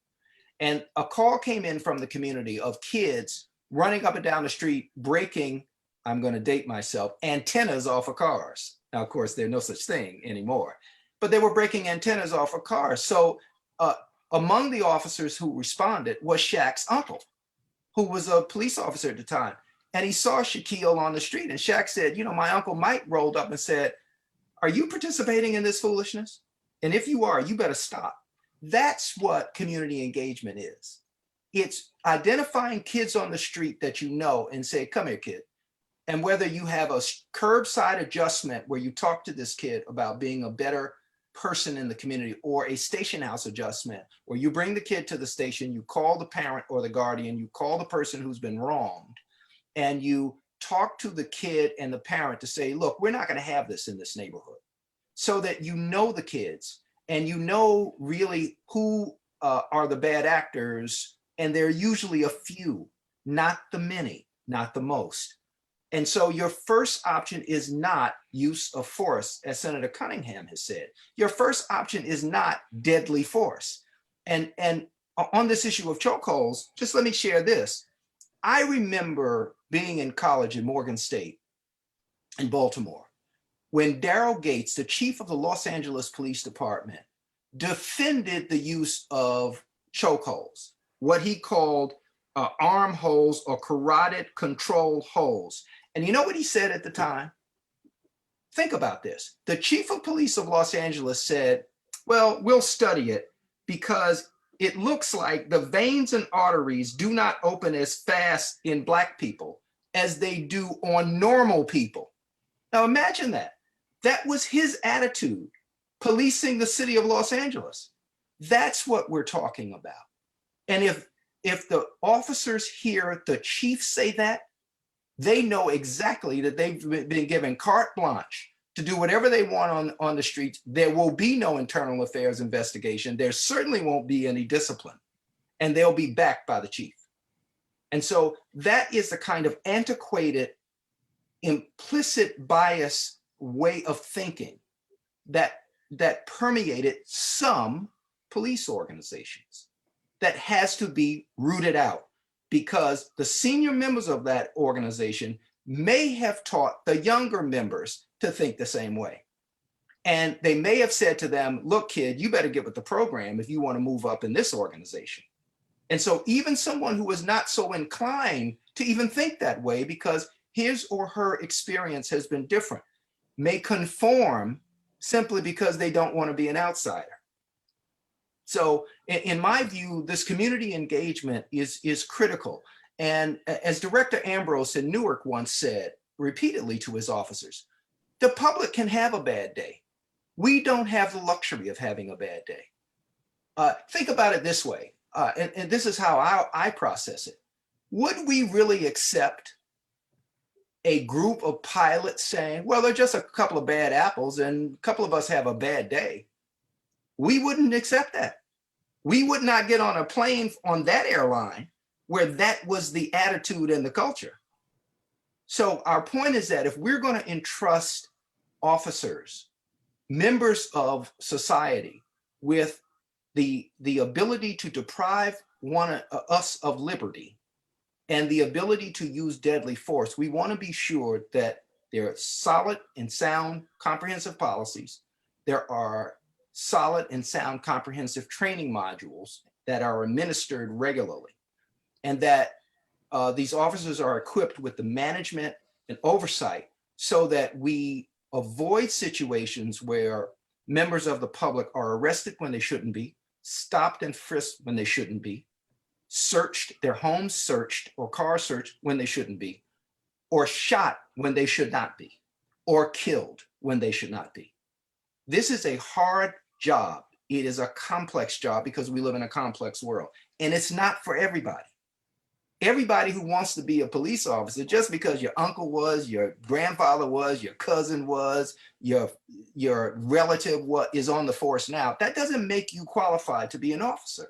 And a call came in from the community of kids running up and down the street, breaking, I'm going to date myself, antennas off of cars. Now, of course, there's no such thing anymore, but they were breaking antennas off of cars. So among the officers who responded was Shaq's uncle, who was a police officer at the time. And he saw Shaquille on the street. And Shaq said, my Uncle Mike rolled up and said, are you participating in this foolishness? And if you are, you better stop. That's what community engagement is. It's identifying kids on the street that you know and say, come here, kid. And whether you have a curbside adjustment where you talk to this kid about being a better person in the community, or a station house adjustment where you bring the kid to the station, you call the parent or the guardian, you call the person who's been wronged, and you talk to the kid and the parent to say, look, we're not going to have this in this neighborhood, so that you know the kids and you know really who are the bad actors. And they're usually a few, not the many, not the most. And so your first option is not use of force, as Senator Cunningham has said. Your first option is not deadly force. And on this issue of chokeholds, just let me share this. I remember being in college at Morgan State in Baltimore when Daryl Gates, the chief of the Los Angeles Police Department, defended the use of chokeholds, what he called arm holds or carotid control holds. And you know what he said at the time? Think about this. The chief of police of Los Angeles said, well, we'll study it because it looks like the veins and arteries do not open as fast in Black people as they do on normal people. Now imagine that. That was his attitude, policing the city of Los Angeles. That's what we're talking about. And if the officers hear the chief say that, they know exactly that they've been given carte blanche to do whatever they want on the streets. There will be no internal affairs investigation. There certainly won't be any discipline, and they'll be backed by the chief. And so that is the kind of antiquated, implicit bias way of thinking that permeated some police organizations that has to be rooted out, because the senior members of that organization may have taught the younger members to think the same way. And they may have said to them, look, kid, you better get with the program if you want to move up in this organization. And so even someone who is not so inclined to even think that way because his or her experience has been different may conform simply because they don't want to be an outsider. So in my view, this community engagement is critical. And as Director Ambrose in Newark once said repeatedly to his officers, the public can have a bad day. We don't have the luxury of having a bad day. Think about it this way, and this is how I process it. Would we really accept a group of pilots saying, well, they're just a couple of bad apples and a couple of us have a bad day? We wouldn't accept that. We would not get on a plane on that airline where that was the attitude and the culture. So our point is that if we're going to entrust officers, members of society, with the ability to deprive us of liberty and the ability to use deadly force, we want to be sure that there are solid and sound comprehensive policies. There are solid and sound comprehensive training modules that are administered regularly, and that these officers are equipped with the management and oversight so that we avoid situations where members of the public are arrested when they shouldn't be, stopped and frisked when they shouldn't be, searched, their homes searched or cars searched when they shouldn't be, or shot when they should not be, or killed when they should not be. This is a hard job. It is a complex job because we live in a complex world, and it's not for everybody. Everybody who wants to be a police officer, just because your uncle was, your grandfather was, your cousin was, your relative is on the force now, that doesn't make you qualified to be an officer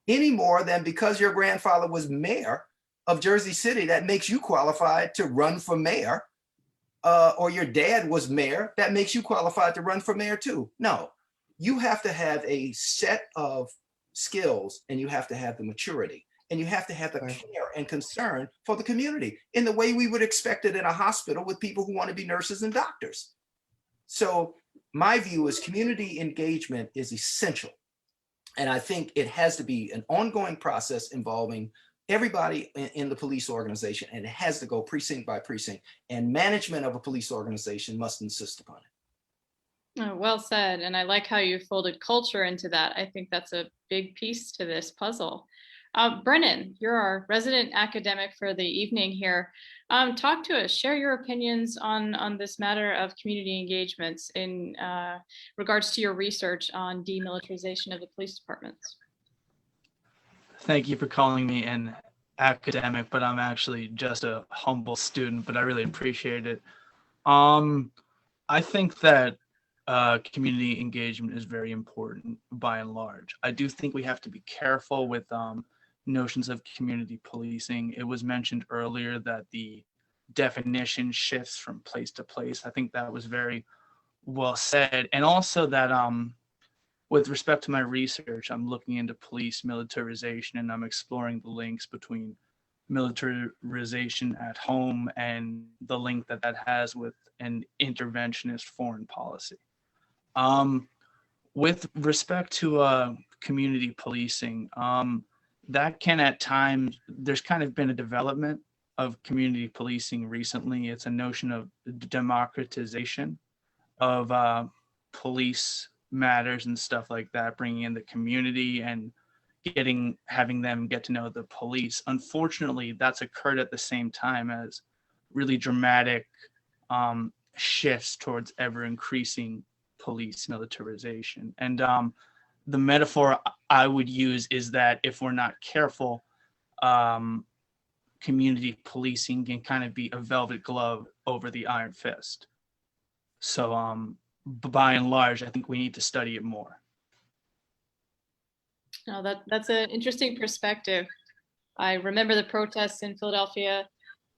any more than because your grandfather was mayor of Jersey City, that makes you qualified to run for mayor, or your dad was mayor, that makes you qualified to run for mayor too. No, you have to have a set of skills, and you have to have the maturity, and you have to have the care and concern for the community in the way we would expect it in a hospital with people who want to be nurses and doctors. So my view is community engagement is essential. And I think it has to be an ongoing process involving everybody in the police organization, and it has to go precinct by precinct, and management of a police organization must insist upon it. Oh, well said. And I like how you folded culture into that. I think that's a big piece to this puzzle. Brennan, you're our resident academic for the evening here. Talk to us, share your opinions on this matter of community engagements in regards to your research on demilitarization of the police departments. Thank you for calling me an academic, but I'm actually just a humble student, but I really appreciate it. I think that community engagement is very important by and large. I do think we have to be careful with notions of community policing. It was mentioned earlier that the definition shifts from place to place. I think that was very well said. And also that with respect to my research, I'm looking into police militarization, and I'm exploring the links between militarization at home and the link that that has with an interventionist foreign policy. With respect to community policing, that can at times, there's kind of been a development of community policing recently. It's a notion of democratization of police matters and stuff like that, bringing in the community and having them get to know the police. Unfortunately, that's occurred at the same time as really dramatic shifts towards ever increasing police militarization. And the metaphor I would use is that if we're not careful, community policing can kind of be a velvet glove over the iron fist. So by and large, I think we need to study it more. No, that's an interesting perspective. I remember the protests in Philadelphia.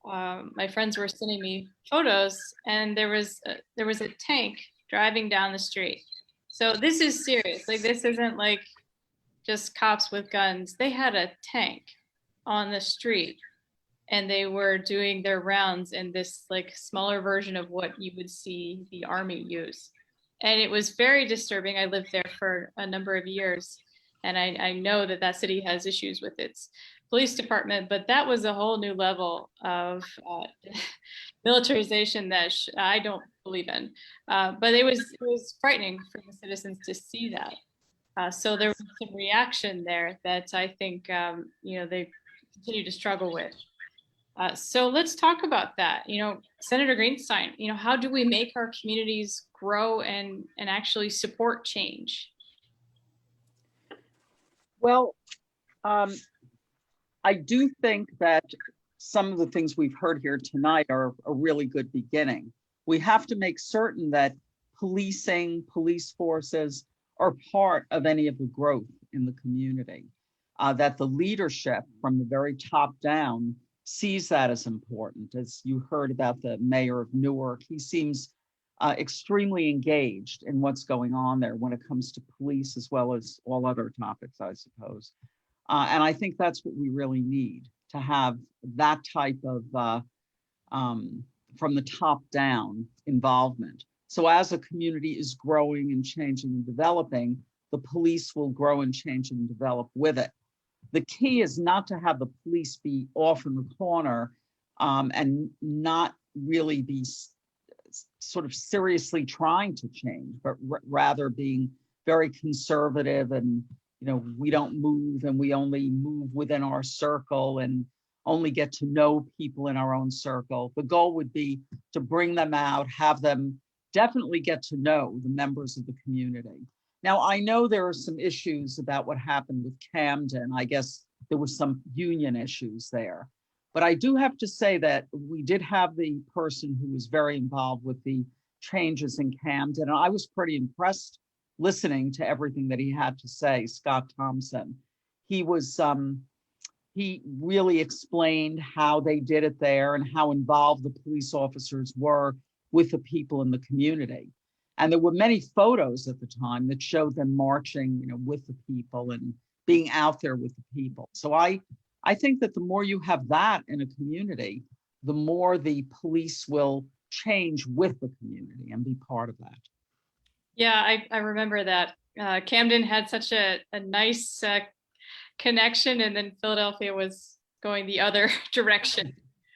My friends were sending me photos, and there was a tank driving down the street. So this is serious. Like, this isn't like just cops with guns. They had a tank on the street, and they were doing their rounds in this like smaller version of what you would see the army use. And it was very disturbing. I lived there for a number of years, and I know that city has issues with its police department, but that was a whole new level of militarization that I don't believe in. But it was frightening for the citizens to see that. So there was some reaction there that I think they continue to struggle with. So let's talk about that. Senator Greenstein, how do we make our communities grow and actually support change? Well, I do think that some of the things we've heard here tonight are a really good beginning. We have to make certain that policing, police forces are part of any of the growth in the community, that the leadership from the very top down sees that as important. As you heard about the mayor of Newark, he seems extremely engaged in what's going on there when it comes to police as well as all other topics, I suppose. And I think that's what we really need, to have that type of from the top down involvement. So as a community is growing and changing and developing, the police will grow and change and develop with it. The key is not to have the police be off in the corner and not really be sort of seriously trying to change, but rather being very conservative and, we don't move and we only move within our circle and only get to know people in our own circle. The goal would be to bring them out, have them definitely get to know the members of the community. Now, I know there are some issues about what happened with Camden. I guess there were some union issues there. But I do have to say that we did have the person who was very involved with the changes in Camden. And I was pretty impressed listening to everything that he had to say, Scott Thompson. He was, he really explained how they did it there and how involved the police officers were with the people in the community. And there were many photos at the time that showed them marching, with the people and being out there with the people. So I think that the more you have that in a community, the more the police will change with the community and be part of that. Yeah, I remember that. Camden had such a nice connection, and then Philadelphia was going the other direction,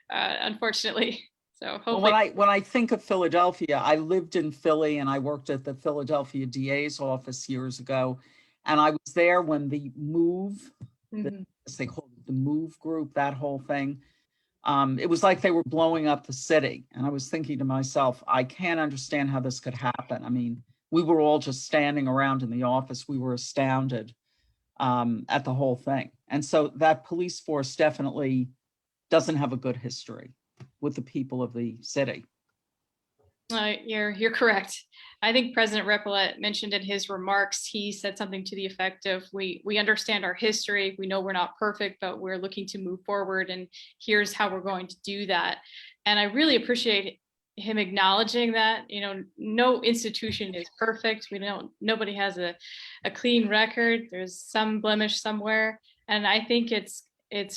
unfortunately. So hopefully. Well, when I think of Philadelphia, I lived in Philly and I worked at the Philadelphia DA's office years ago. And I was there when the move, as they called it, the move group, that whole thing. It was like they were blowing up the city. And I was thinking to myself, I can't understand how this could happen. I mean, we were all just standing around in the office. We were astounded at the whole thing. And so that police force definitely doesn't have a good history with the people of the city. You're correct. I think President Repillette mentioned in his remarks, he said something to the effect of, we understand our history. We know we're not perfect, but we're looking to move forward. And here's how we're going to do that. And I really appreciate him acknowledging that, no institution is perfect. Nobody has a clean record. There's some blemish somewhere. And I think it's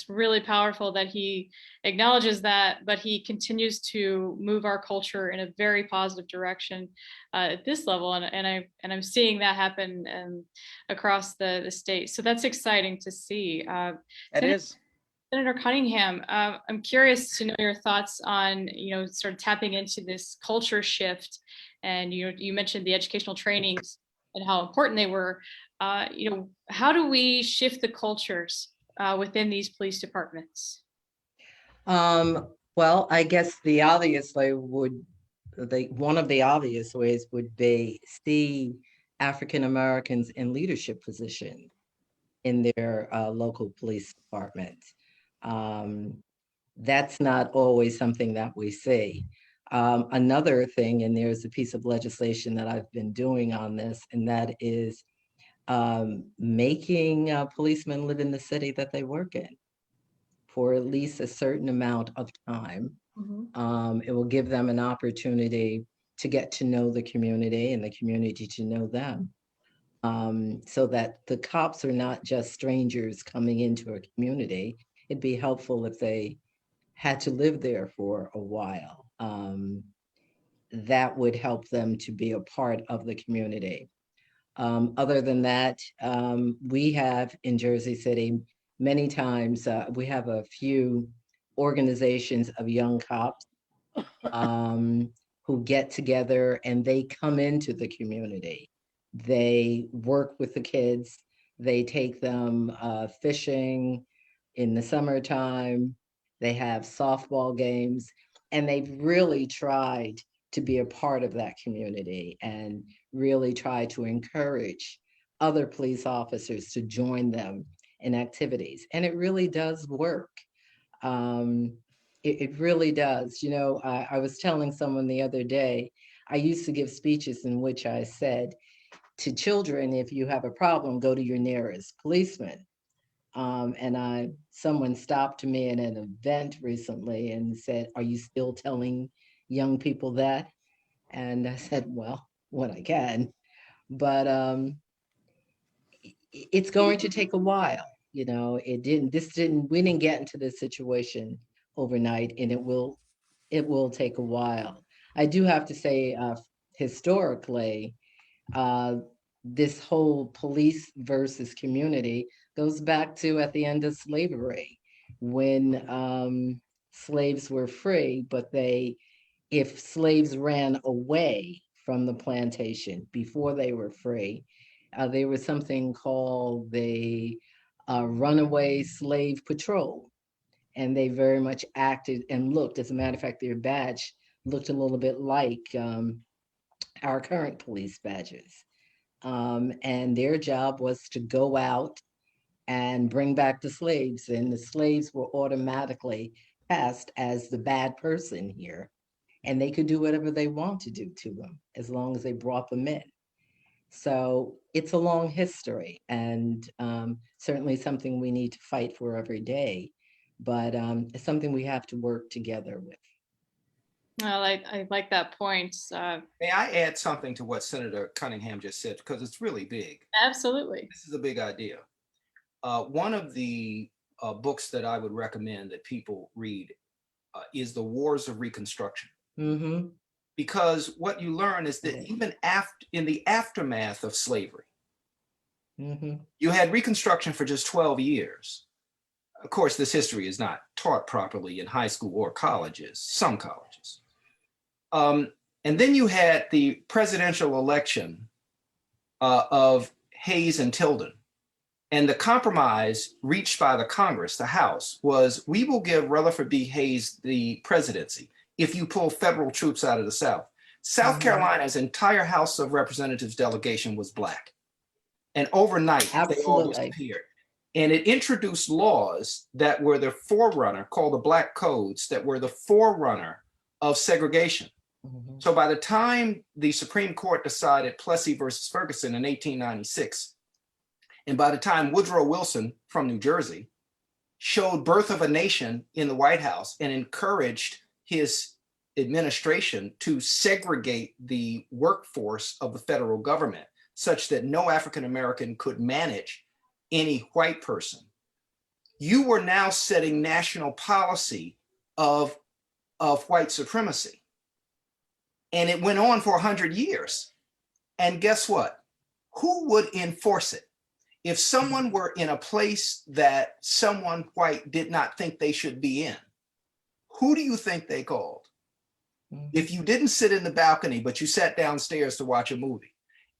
really powerful that he acknowledges that, but he continues to move our culture in a very positive direction at this level. And I'm seeing that happen across the state. So that's exciting to see. It is. Senator Cunningham, I'm curious to know your thoughts on, sort of tapping into this culture shift. And, you mentioned the educational trainings and how important they were. How do we shift the cultures within these police departments? Well, I guess the obvious way one of the obvious ways would be see African Americans in leadership positions in their local police departments. That's not always something that we see. Another thing, and there's a piece of legislation that I've been doing on this, and that is making policemen live in the city that they work in for at least a certain amount of time. It will give them an opportunity to get to know the community and the community to know them, so that the cops are not just strangers coming into a community. It'd be helpful if they had to live there for a while. That would help them to be a part of the community. Other than that, we have in Jersey City, many times, we have a few organizations of young cops who get together and they come into the community. They work with the kids. They take them fishing in the summertime. They have softball games, and they've really tried to be a part of that community and really try to encourage other police officers to join them in activities. And it really does work. It really does. I was telling someone the other day, I used to give speeches in which I said to children, if you have a problem, go to your nearest policeman. Someone stopped me at an event recently and said, "Are you still telling young people that?" And I said, "Well, what I can." But it's going to take a while. You know, we didn't get into this situation overnight, and it will take a while. I do have to say, historically, uh, this whole police versus community goes back to at the end of slavery, when slaves were free, but if slaves ran away from the plantation before they were free, there was something called the Runaway Slave Patrol. And they very much acted and looked, as a matter of fact, their badge looked a little bit like our current police badges. And their job was to go out and bring back the slaves, and the slaves were automatically cast as the bad person here, and they could do whatever they want to do to them as long as they brought them in. So it's a long history, and certainly something we need to fight for every day, but it's something we have to work together with. Well, I like that point. May I add something to what Senator Cunningham just said, because it's really big. Absolutely. This is a big idea. One of the books that I would recommend that people read is The Wars of Reconstruction. Mm-hmm. Because what you learn is that even in the aftermath of slavery, Mm-hmm. you had Reconstruction for just 12 years. Of course, this history is not taught properly in high school or colleges, some colleges. And then you had the presidential election of Hayes and Tilden. And the compromise reached by the Congress, the House, was we will give Rutherford B. Hayes the presidency if you pull federal troops out of the South. South Carolina's entire House of Representatives delegation was Black. And overnight, they all disappeared. And it introduced laws that were the forerunner, called the Black Codes, that were the forerunner of segregation. Mm-hmm. So by the time the Supreme Court decided Plessy versus Ferguson in 1896, and by the time Woodrow Wilson from New Jersey showed Birth of a Nation in the White House and encouraged his administration to segregate the workforce of the federal government such that no African American could manage any white person, you were now setting national policy of white supremacy. And it went on for 100 years. And guess what? Who would enforce it? If someone were in a place that someone white did not think they should be in, who do you think they called? If you didn't sit in the balcony, but you sat downstairs to watch a movie,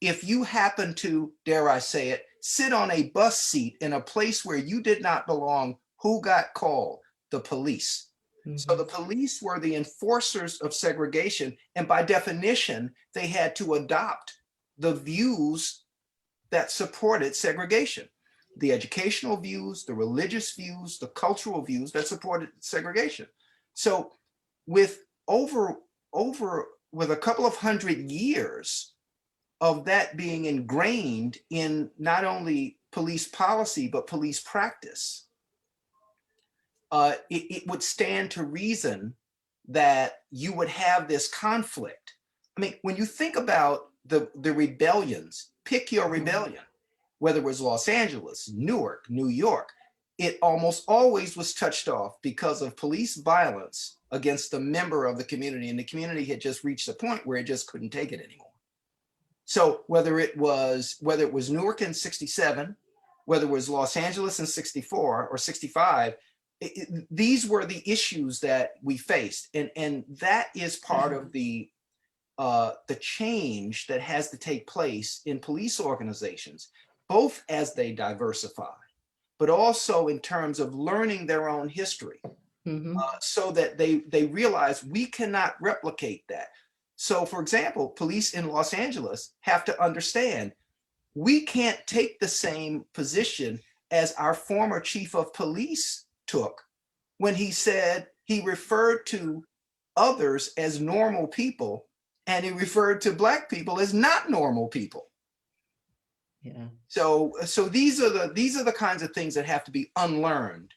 if you happened to, dare I say it, sit on a bus seat in a place where you did not belong, who got called? The police. Mm-hmm. So the police were the enforcers of segregation. And by definition, they had to adopt the views that supported segregation, the educational views, the religious views, the cultural views that supported segregation. So with with a couple of 100 years of that being ingrained in not only police policy, but police practice, it would stand to reason that you would have this conflict. I mean, when you think about the rebellions, pick your rebellion, whether it was Los Angeles, Newark, New York, it almost always was touched off because of police violence against a member of the community, and the community had just reached a point where it just couldn't take it anymore. So whether it was Newark in 67, whether it was Los Angeles in 64 or 65, these were the issues that we faced, and that is part of the change that has to take place in police organizations, both as they diversify, but also in terms of learning their own history, so that they realize we cannot replicate that. So, for example, police in Los Angeles have to understand we can't take the same position as our former chief of police took when he said he referred to others as normal people and he referred to Black people as not normal people. Yeah. So these are the kinds of things that have to be unlearned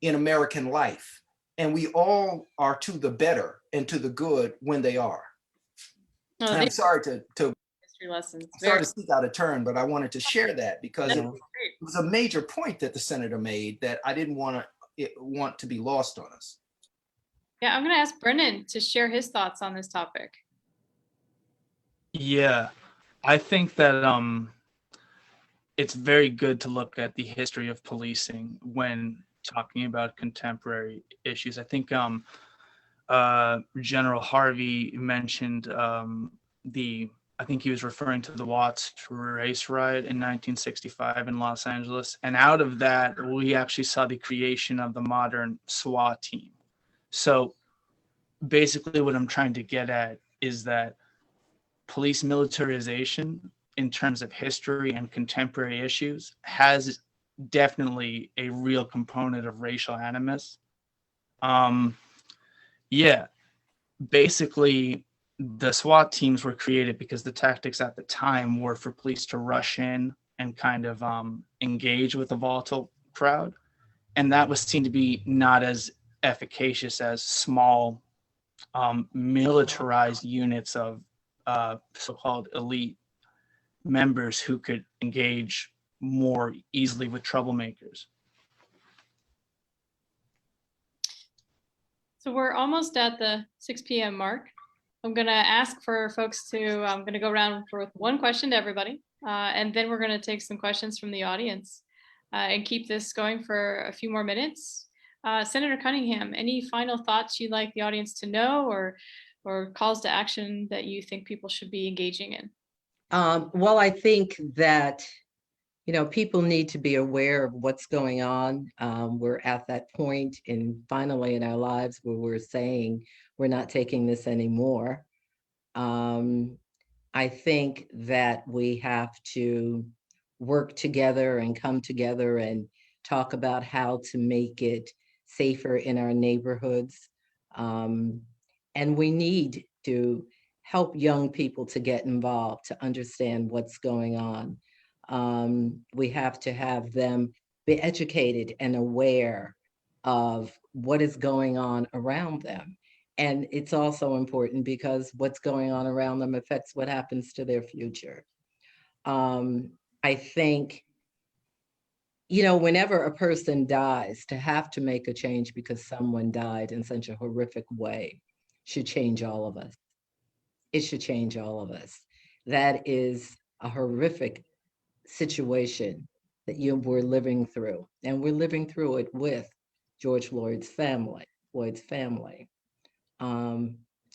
in American life. And we all are to the better and to the good when they are. Oh, And I'm these sorry to history lessons. sorry Very to speak out of turn, but I wanted to share that because Yeah. it was a major point that the senator made that I didn't want to be lost on us. Yeah, I'm going to ask Brennan to share his thoughts on this topic. Yeah, I think that it's very good to look at the history of policing when talking about contemporary issues. I think General Harvey mentioned I think he was referring to the Watts race riot in 1965 in Los Angeles. And out of that, we actually saw the creation of the modern SWAT team. So basically what I'm trying to get at is that police militarization in terms of history and contemporary issues has definitely a real component of racial animus. Yeah, basically the SWAT teams were created because the tactics at the time were for police to rush in and kind of engage with a volatile crowd. And that was seen to be not as efficacious as small militarized units of so-called elite members who could engage more easily with troublemakers. So we're almost at the 6 p.m. mark. I'm going to ask for folks to, I'm going to go around with one question to everybody, and then we're going to take some questions from the audience and keep this going for a few more minutes. Senator Cunningham, any final thoughts you'd like the audience to know or calls to action that you think people should be engaging in? Well, I think that, people need to be aware of what's going on. We're at that point finally in our lives where we're saying we're not taking this anymore. I think that we have to work together and come together and talk about how to make it safer in our neighborhoods. And we need to help young people to get involved, to understand what's going on. We have to have them be educated and aware of what is going on around them. And it's also important because what's going on around them affects what happens to their future. I think, whenever a person dies, to have to make a change because someone died in such a horrific way should change all of us. It should change all of us. That is a horrific situation that we're living through. And we're living through it with George Floyd's family.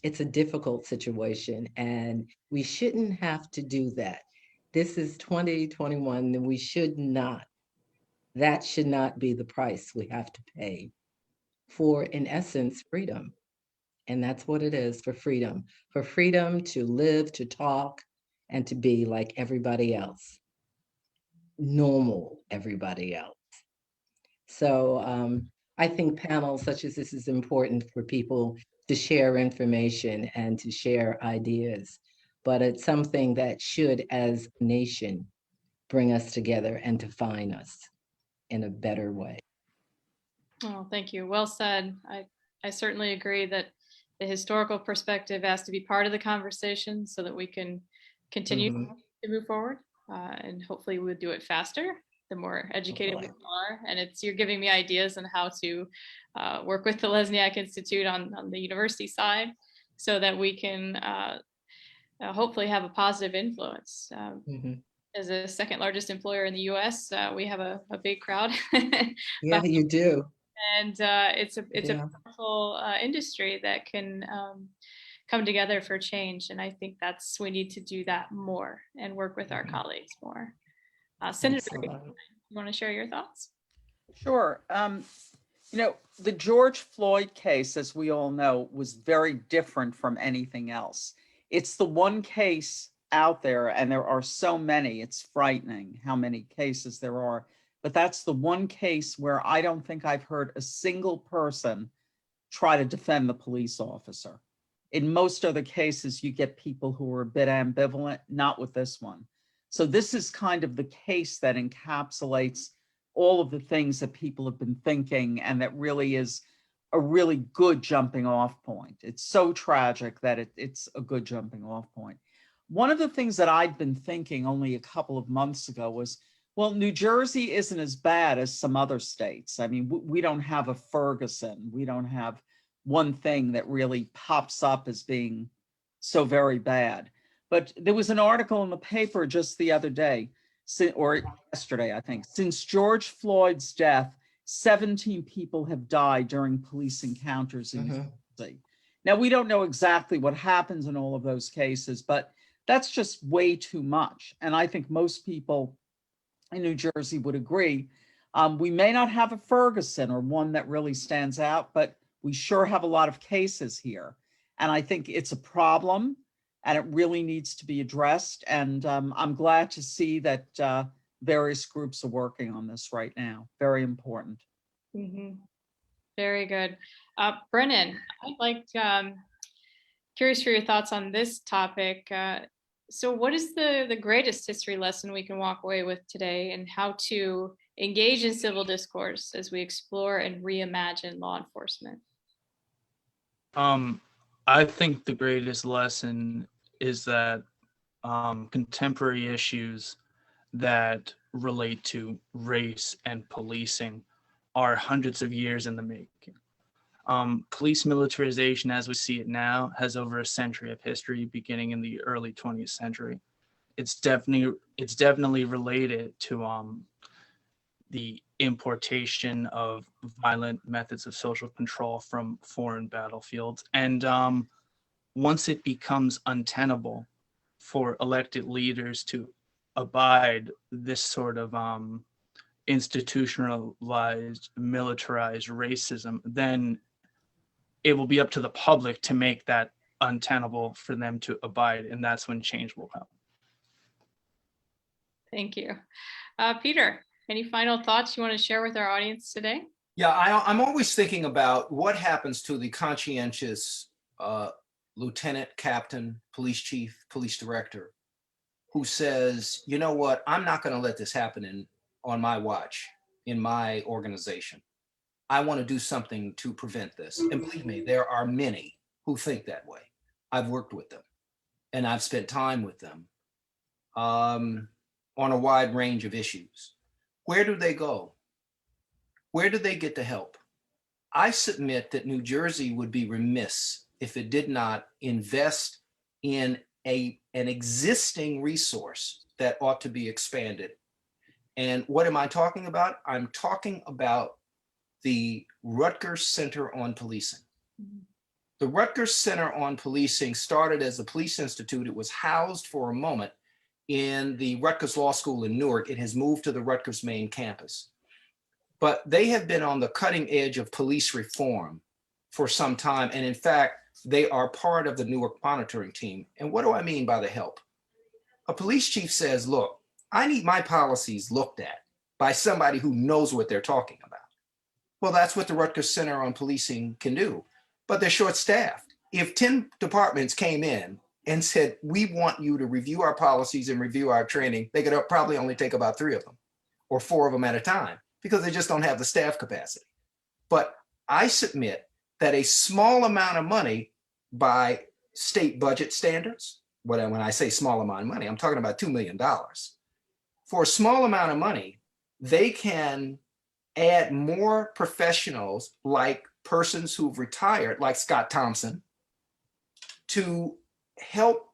It's a difficult situation, and we shouldn't have to do that. This is 2021, and that should not be the price we have to pay for, in essence, freedom. And that's what it is, for freedom to live, to talk, and to be like everybody else, normal everybody else. So I think panels such as this is important for people to share information and to share ideas, but it's something that should, as a nation, bring us together and define us in a better way. Oh, thank you. Well said. I certainly agree that the historical perspective has to be part of the conversation so that we can continue to move forward. And hopefully we'll do it faster, the more educated we are. And you're giving me ideas on how to work with the Lesniak Institute on the university side so that we can hopefully have a positive influence. As a second largest employer in the US, we have a big crowd. Yeah, you do. And it's a powerful industry that can come together for change. And I think we need to do that more and work with our colleagues more. Senator, you want to share your thoughts? Sure. The George Floyd case, as we all know, was very different from anything else. It's the one case out there, and there are so many, it's frightening how many cases there are. But that's the one case where I don't think I've heard a single person try to defend the police officer. In most other cases, you get people who are a bit ambivalent, not with this one. So this is kind of the case that encapsulates all of the things that people have been thinking, and that really is a really good jumping off point. It's so tragic that it's a good jumping off point. One of the things that I'd been thinking only a couple of months ago was, well, New Jersey isn't as bad as some other states. I mean, we don't have a Ferguson. We don't have one thing that really pops up as being so very bad. But there was an article in the paper just the other day, or yesterday, I think, since George Floyd's death, 17 people have died during police encounters in New Jersey. Now, we don't know exactly what happens in all of those cases, but that's just way too much. And I think most people in New Jersey would agree. We may not have a Ferguson or one that really stands out, but we sure have a lot of cases here. And I think it's a problem, and it really needs to be addressed. And I'm glad to see that various groups are working on this right now. Very important. Mhm. Very good. Brennan, I'd like, curious for your thoughts on this topic. So what is the greatest history lesson we can walk away with today, and how to engage in civil discourse as we explore and reimagine law enforcement? I think the greatest lesson is that contemporary issues that relate to race and policing are hundreds of years in the making. Police militarization, as we see it now, has over a century of history, beginning in the early 20th century. It's definitely related to the importation of violent methods of social control from foreign battlefields. And once it becomes untenable for elected leaders to abide this sort of institutionalized, militarized racism, then it will be up to the public to make that untenable for them to abide, and that's when change will come. Thank you. Peter, any final thoughts you want to share with our audience today? Yeah, I'm always thinking about what happens to the conscientious lieutenant, captain, police chief, police director, who says, you know what, I'm not going to let this happen on my watch, in my organization. I want to do something to prevent this. And believe me, there are many who think that way. I've worked with them, and I've spent time with them on a wide range of issues. Where do they go? Where do they get the help? I submit that New Jersey would be remiss if it did not invest in an existing resource that ought to be expanded. And what am I talking about? I'm talking about the Rutgers Center on Policing. The Rutgers Center on Policing started as a police institute. It was housed for a moment in the Rutgers Law School in Newark. It has moved to the Rutgers main campus. But they have been on the cutting edge of police reform for some time. And in fact, they are part of the Newark monitoring team. And what do I mean by the help? A police chief says, look, I need my policies looked at by somebody who knows what they're talking about. Well, that's what the Rutgers Center on Policing can do, but they're short-staffed. If 10 departments came in and said, we want you to review our policies and review our training, they could probably only take about 3 of them or 4 of them at a time, because they just don't have the staff capacity. But I submit that a small amount of money by state budget standards, when I say small amount of money, I'm talking about $2 million. For a small amount of money, they can add more professionals, like persons who've retired, like Scott Thompson, to help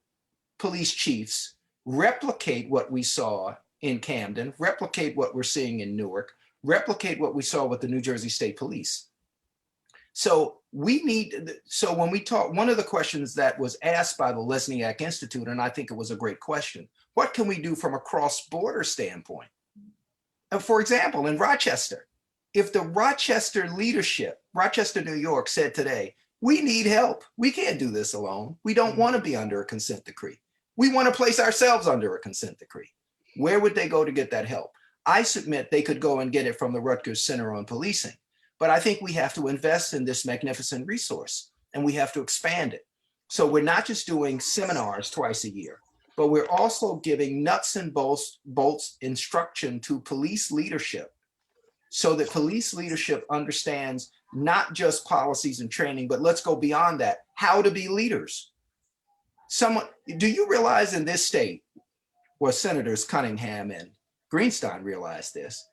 police chiefs replicate what we saw in Camden, replicate what we're seeing in Newark, replicate what we saw with the New Jersey State Police. So when we talk, one of the questions that was asked by the Lesniak Institute, and I think it was a great question, what can we do from a cross-border standpoint? And for example, in Rochester, if the Rochester leadership, Rochester, New York, said today, we need help. We can't do this alone. We don't want to be under a consent decree. We want to place ourselves under a consent decree. Where would they go to get that help? I submit they could go and get it from the Rutgers Center on Policing. But I think we have to invest in this magnificent resource, and we have to expand it. So we're not just doing seminars twice a year. but we're also giving nuts and bolts instruction to police leadership so that police leadership understands not just policies and training, but let's go beyond that, how to be leaders. Do you realize in this state, where Senators Cunningham and Greenstein realize this,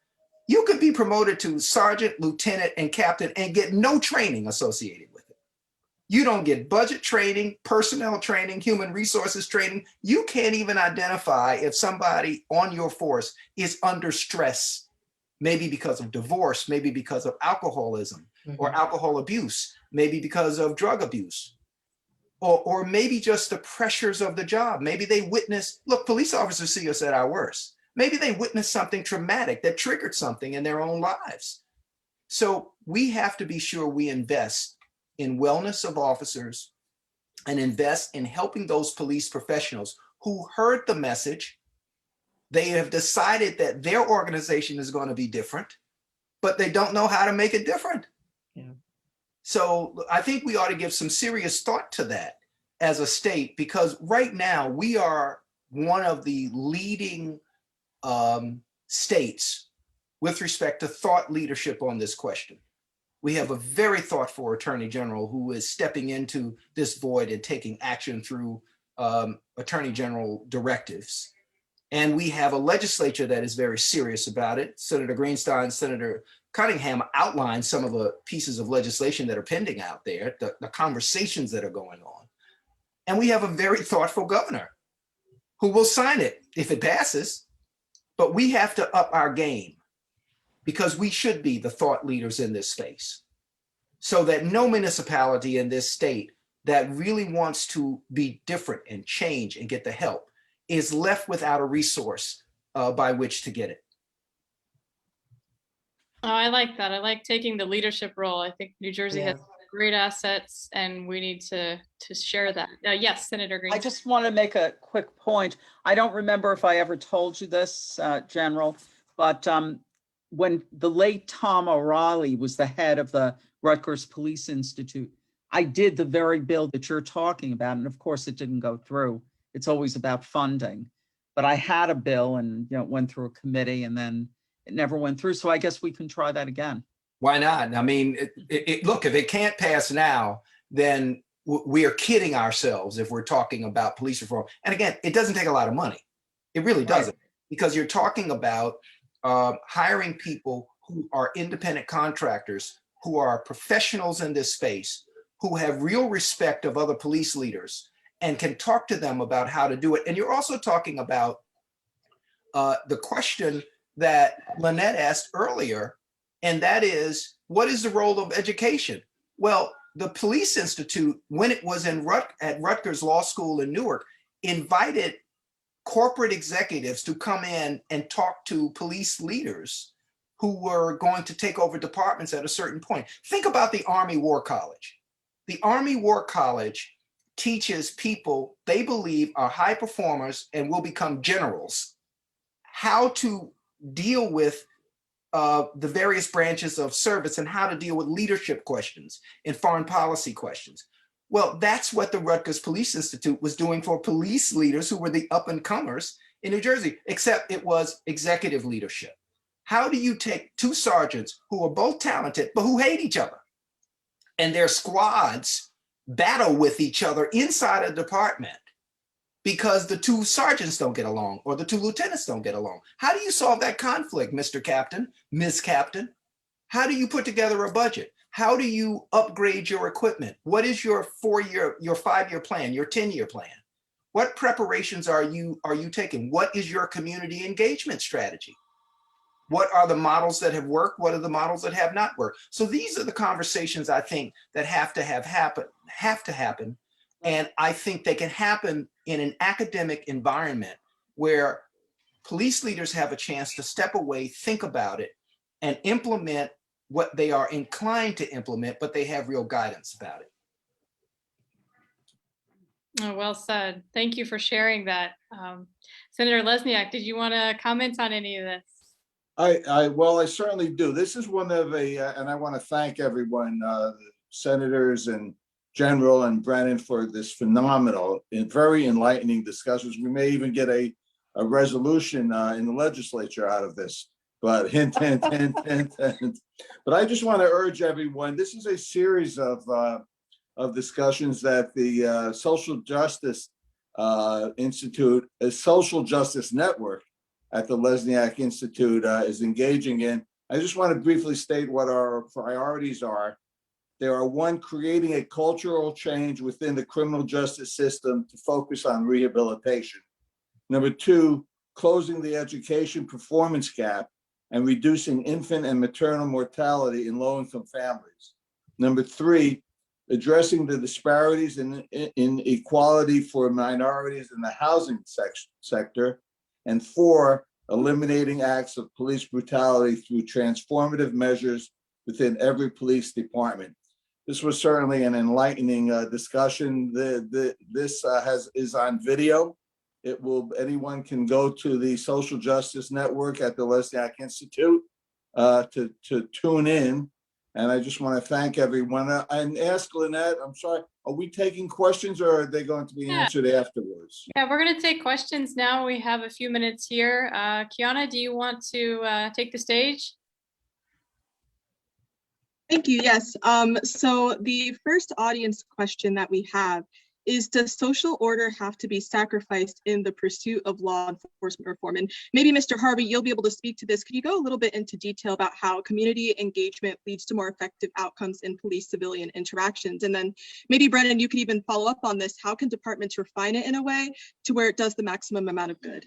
you could be promoted to sergeant, lieutenant, and captain and get no training associated with it. You don't get budget training, personnel training, human resources training. You can't even identify if somebody on your force is under stress, maybe because of divorce, maybe because of alcoholism or alcohol abuse, maybe because of drug abuse, or maybe just the pressures of the job. Maybe they witness, look, police officers see us at our worst. Maybe they witnessed something traumatic that triggered something in their own lives. So we have to be sure we invest in wellness of officers and invest in helping those police professionals who heard the message. They have decided that their organization is going to be different, but they don't know how to make it different. Yeah. So I think we ought to give some serious thought to that as a state, because right now we are one of the leading states with respect to thought leadership on this question. We have a very thoughtful Attorney General who is stepping into this void and taking action through Attorney General directives. And we have a legislature that is very serious about it. Senator Greenstein, Senator Cunningham outlined some of the pieces of legislation that are pending out there, the conversations that are going on. And we have a very thoughtful governor who will sign it if it passes. But we have to up our game, because we should be the thought leaders in this space, so that no municipality in this state that really wants to be different and change and get the help is left without a resource by which to get it. Oh, I like that. I like taking the leadership role. I think New Jersey has great assets and we need to share that. Yes, Senator Green. I just want to make a quick point. I don't remember if I ever told you this, General, but when the late Tom O'Reilly was the head of the Rutgers Police Institute, I did the very bill that you're talking about. And of course, it didn't go through. It's always about funding. But I had a bill and it went through a committee and then it never went through. So I guess we can try that again. Why not? I mean, look, if it can't pass now, then we are kidding ourselves if we're talking about police reform. And again, it doesn't take a lot of money. It really doesn't, because you're talking about hiring people who are independent contractors, who are professionals in this space, who have real respect of other police leaders and can talk to them about how to do it. And you're also talking about the question that Lynette asked earlier, and that is, what is the role of education? Well, the Police Institute, when it was at Rutgers Law School in Newark, invited corporate executives to come in and talk to police leaders who were going to take over departments at a certain point. Think about the Army War College. The Army War College teaches people they believe are high performers and will become generals how to deal with the various branches of service and how to deal with leadership questions and foreign policy questions. Well, that's what the Rutgers Police Institute was doing for police leaders who were the up and comers in New Jersey, except it was executive leadership. How do you take two sergeants who are both talented, but who hate each other, and their squads battle with each other inside a department because the two sergeants don't get along or the two lieutenants don't get along? How do you solve that conflict, Mr. Captain, Ms. Captain? How do you put together a budget? How do you upgrade your equipment? What is your 5-year plan, your 10-year plan? What preparations are you taking? What is your community engagement strategy? What are the models that have worked? What are the models that have not worked? So these are the conversations I think that have to happen. And I think they can happen in an academic environment where police leaders have a chance to step away, think about it, and implement what they are inclined to implement, but they have real guidance about it. Oh, well said. Thank you for sharing that. Senator Lesniak, did you want to comment on any of this? Well, I certainly do. This is one of and I want to thank everyone, senators and General and Brennan for this phenomenal and very enlightening discussions. We may even get a resolution in the legislature out of this, but hint, hint, hint, hint, hint. But I just want to urge everyone, this is a series of discussions that the Social Justice Institute, a social justice network at the Lesniak Institute is engaging in. I just want to briefly state what our priorities are. There are: one, creating a cultural change within the criminal justice system to focus on rehabilitation. Number two, closing the education performance gap and reducing infant and maternal mortality in low-income families. Number three, addressing the disparities in equality for minorities in the housing sector. And four, eliminating acts of police brutality through transformative measures within every police department. This was certainly an enlightening discussion. This is on video. Anyone can go to the Social Justice Network at the Lesniak Institute to tune in. And I just want to thank everyone and ask Lynette, I'm sorry, are we taking questions or are they going to be answered afterwards? Yeah, we're going to take questions now. We have a few minutes here. Kiana, do you want to take the stage? Thank you. Yes. So the first audience question that we have is, does social order have to be sacrificed in the pursuit of law enforcement reform? And maybe Mr. Harvey, you'll be able to speak to this. Could you go a little bit into detail about how community engagement leads to more effective outcomes in police-civilian interactions? And then maybe Brennan, you could even follow up on this. How can departments refine it in a way to where it does the maximum amount of good?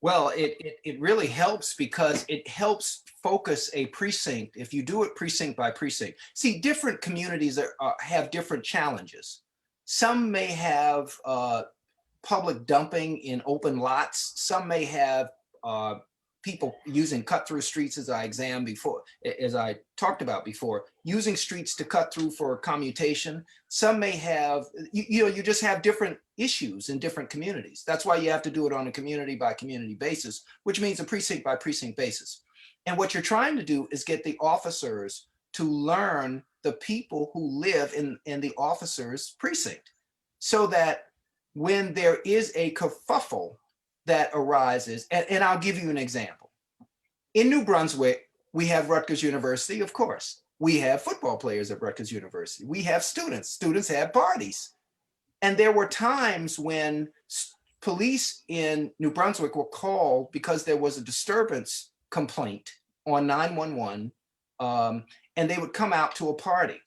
Well, it really helps because it helps focus a precinct if you do it precinct by precinct. See, different communities have different challenges. Some may have public dumping in open lots. Some may have people using cut-through streets, as I talked about before, using streets to cut through for commutation. Some may have, you just have different issues in different communities. That's why you have to do it on a community by community basis, which means a precinct by precinct basis. And what you're trying to do is get the officers to learn the people who live in the officer's precinct, so that when there is a kerfuffle that arises, and I'll give you an example. In New Brunswick, we have Rutgers University, of course. We have football players at Rutgers University. We have students. Students have parties. And there were times when police in New Brunswick were called because there was a disturbance complaint on 911, and they would come out to a party.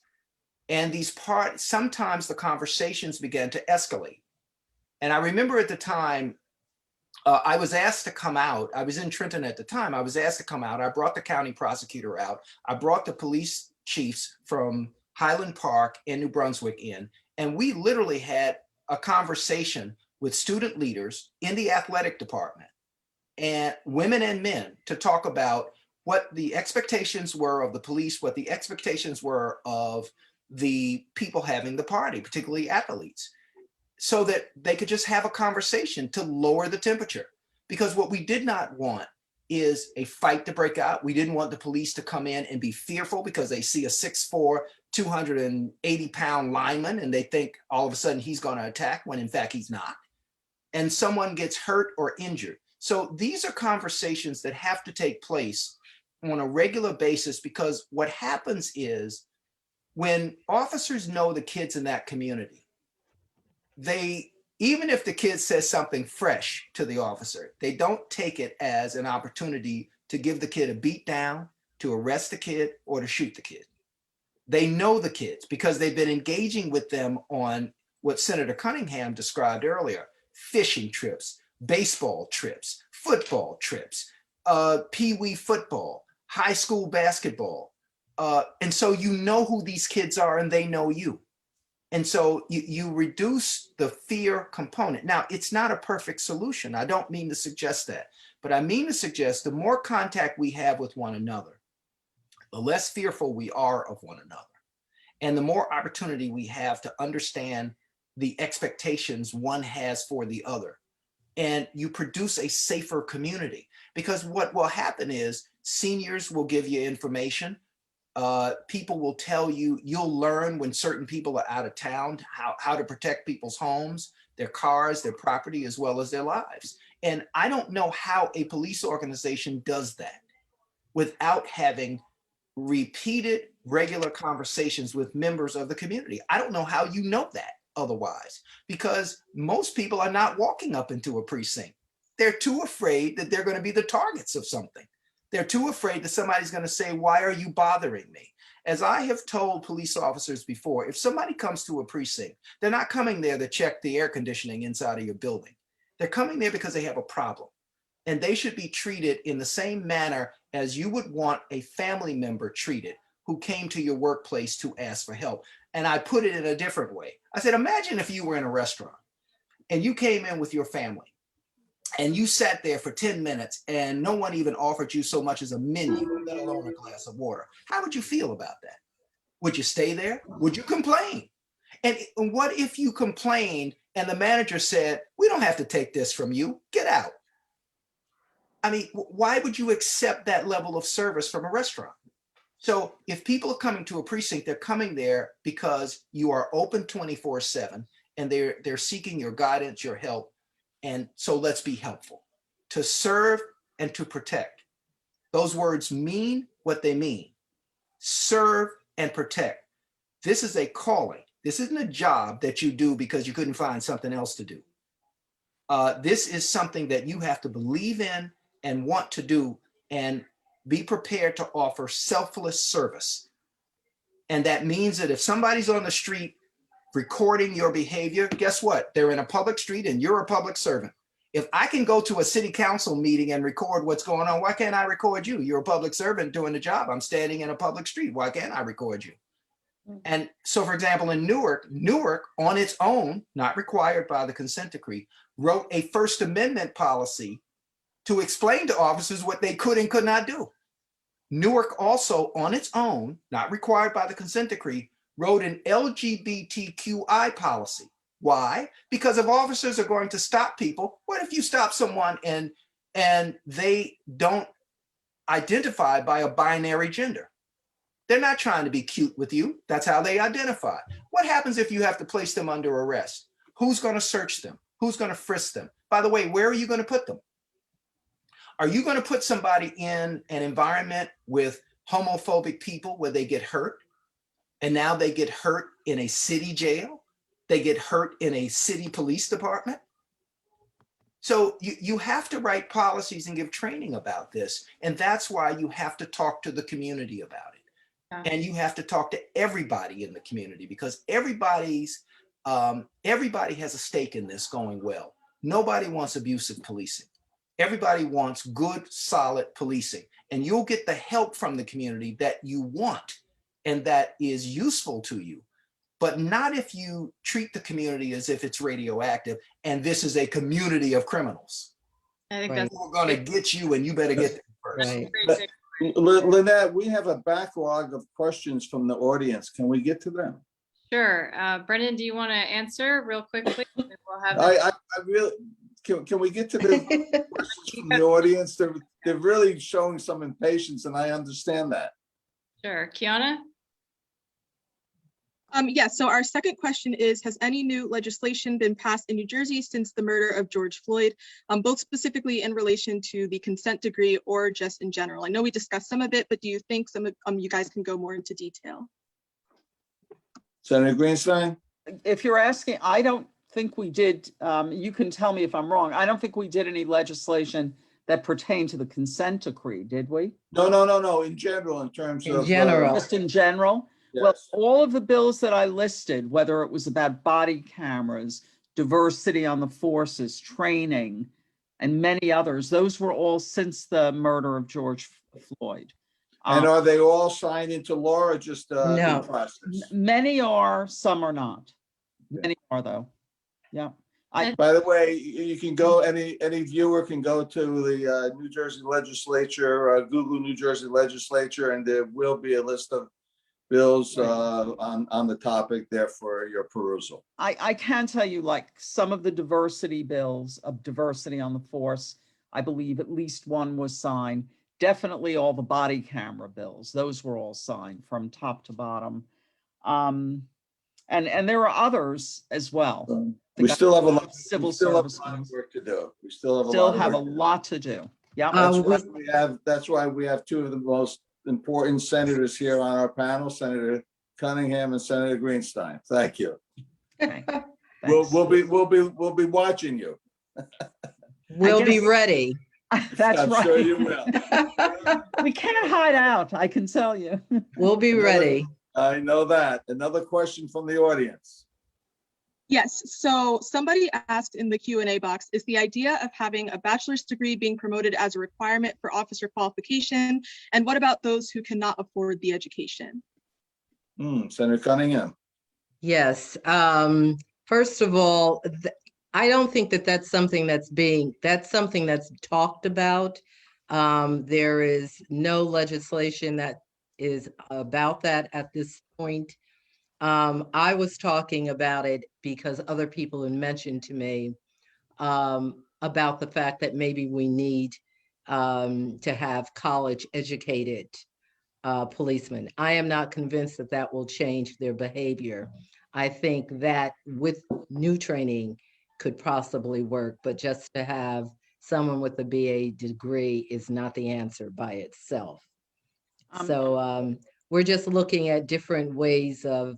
And these parties, sometimes the conversations began to escalate. And I remember at the time, I was asked to come out. I was in Trenton at the time. I was asked to come out. I brought the county prosecutor out. I brought the police chiefs from Highland Park and New Brunswick in, and we literally had a conversation with student leaders in the athletic department and women and men to talk about what the expectations were of the police, what the expectations were of the people having the party, particularly athletes, so that they could just have a conversation to lower the temperature. Because what we did not want is a fight to break out. We didn't want the police to come in and be fearful because they see a 6'4", 280-pound lineman and they think all of a sudden he's going to attack, when in fact he's not. And someone gets hurt or injured. So these are conversations that have to take place on a regular basis, because what happens is when officers know the kids in that community, even if the kid says something fresh to the officer, they don't take it as an opportunity to give the kid a beat down, to arrest the kid, or to shoot the kid. They know the kids because they've been engaging with them on what Senator Cunningham described earlier: fishing trips, baseball trips, football trips, pee-wee football, high school basketball. And so you know who these kids are and they know you. And so you reduce the fear component. Now, it's not a perfect solution. I don't mean to suggest that, but I mean to suggest the more contact we have with one another, the less fearful we are of one another, and the more opportunity we have to understand the expectations one has for the other. And you produce a safer community, because what will happen is seniors will give you information. People will tell you, you'll learn when certain people are out of town, how to protect people's homes, their cars, their property, as well as their lives. And I don't know how a police organization does that without having repeated regular conversations with members of the community. I don't know how you know that otherwise, because most people are not walking up into a precinct. They're too afraid that they're going to be the targets of something. They're too afraid that somebody's going to say, why are you bothering me? As I have told police officers before, if somebody comes to a precinct, they're not coming there to check the air conditioning inside of your building. They're coming there because they have a problem. And they should be treated in the same manner as you would want a family member treated who came to your workplace to ask for help. And I put it in a different way. I said, imagine if you were in a restaurant and you came in with your family and you sat there for 10 minutes and no one even offered you so much as a menu, let alone a glass of water. How would you feel about that? Would you stay there? Would you complain? And what if you complained and the manager said, we don't have to take this from you, get out? I mean, why would you accept that level of service from a restaurant? So if people are coming to a precinct, they're coming there because you are open 24/7 and they're seeking your guidance, your help. And so let's be helpful. To serve and to protect. Those words mean what they mean. Serve and protect. This is a calling. This isn't a job that you do because you couldn't find something else to do. This is something that you have to believe in and want to do, and be prepared to offer selfless service. And that means that if somebody's on the street recording your behavior, guess what? They're in a public street and you're a public servant. If I can go to a city council meeting and record what's going on, why can't I record you? You're a public servant doing the job. I'm standing in a public street. Why can't I record you? And so, for example, in Newark on its own, not required by the consent decree, wrote a First Amendment policy to explain to officers what they could and could not do. Newark also on its own, not required by the consent decree, wrote an LGBTQI policy. Why? Because if officers are going to stop people, what if you stop someone and they don't identify by a binary gender? They're not trying to be cute with you. That's how they identify. What happens if you have to place them under arrest? Who's going to search them? Who's going to frisk them? By the way, where are you going to put them? Are you going to put somebody in an environment with homophobic people where they get hurt? And now they get hurt in a city jail? They get hurt in a city police department? So you have to write policies and give training about this. And that's why you have to talk to the community about it. Yeah. And you have to talk to everybody in the community, because everybody has a stake in this going well. Nobody wants abusive policing. Everybody wants good, solid policing, and you'll get the help from the community that you want and that is useful to you, but not if you treat the community as if it's radioactive and this is a community of criminals. I think Right. that's We're going to get you, and you better get them first. Right. great. Lynette, we have a backlog of questions from the audience. Can we get to them? Sure. Brendan, do you want to answer real quickly? We'll have I really, can we get to the questions from the audience? They're really showing some impatience, and I understand that. Sure. Kiana? Yes, so our second question is, has any new legislation been passed in New Jersey since the murder of George Floyd, both specifically in relation to the consent decree or just in general? I know we discussed some of it, but do you think some of you guys can go more into detail? Senator Greenstein? If you're asking, I don't think we did, you can tell me if I'm wrong. I don't think we did any legislation that pertained to the consent decree, did we? No. In general, in terms In of general. Just in general? yes. Well, all of the bills that I listed, whether it was about body cameras, diversity on the forces, training, and many others, those were all since the murder of George Floyd. And are they all signed into law or just No. in process? Many are, some are not. Many are, though. Yeah. By the way, you can go, any viewer can go to the New Jersey legislature, Google New Jersey legislature, and there will be a list of bills on the topic there for your perusal. I can tell you, like, some of the diversity bills of diversity on the force, I believe at least one was signed. definitely all the body camera bills. Those were all signed from top to bottom. And there are others as well. We still have a lot. Civil We still have service a lot of bills. work to do. We still have a Still lot of have a work to do. lot to do. Yeah. That's why we have two of the most important senators here on our panel, Senator Cunningham and Senator Greenstein. Thank you. We'll be watching you. We'll be ready. That's I'm right. sure you will. We can't hide out, I can tell you. We'll be ready. I know that. Another question from the audience. Yes, so somebody asked in the Q&A box, is the idea of having a bachelor's degree being promoted as a requirement for officer qualification? And what about those who cannot afford the education? Senator Cunningham. Yes. First of all, I don't think that that's something that's talked about. There is no legislation that is about that at this point. I was talking about it because other people had mentioned to me about the fact that maybe we need to have college educated policemen. I am not convinced that that will change their behavior. I think that with new training could possibly work, but just to have someone with a BA degree is not the answer by itself. So we're just looking at different ways of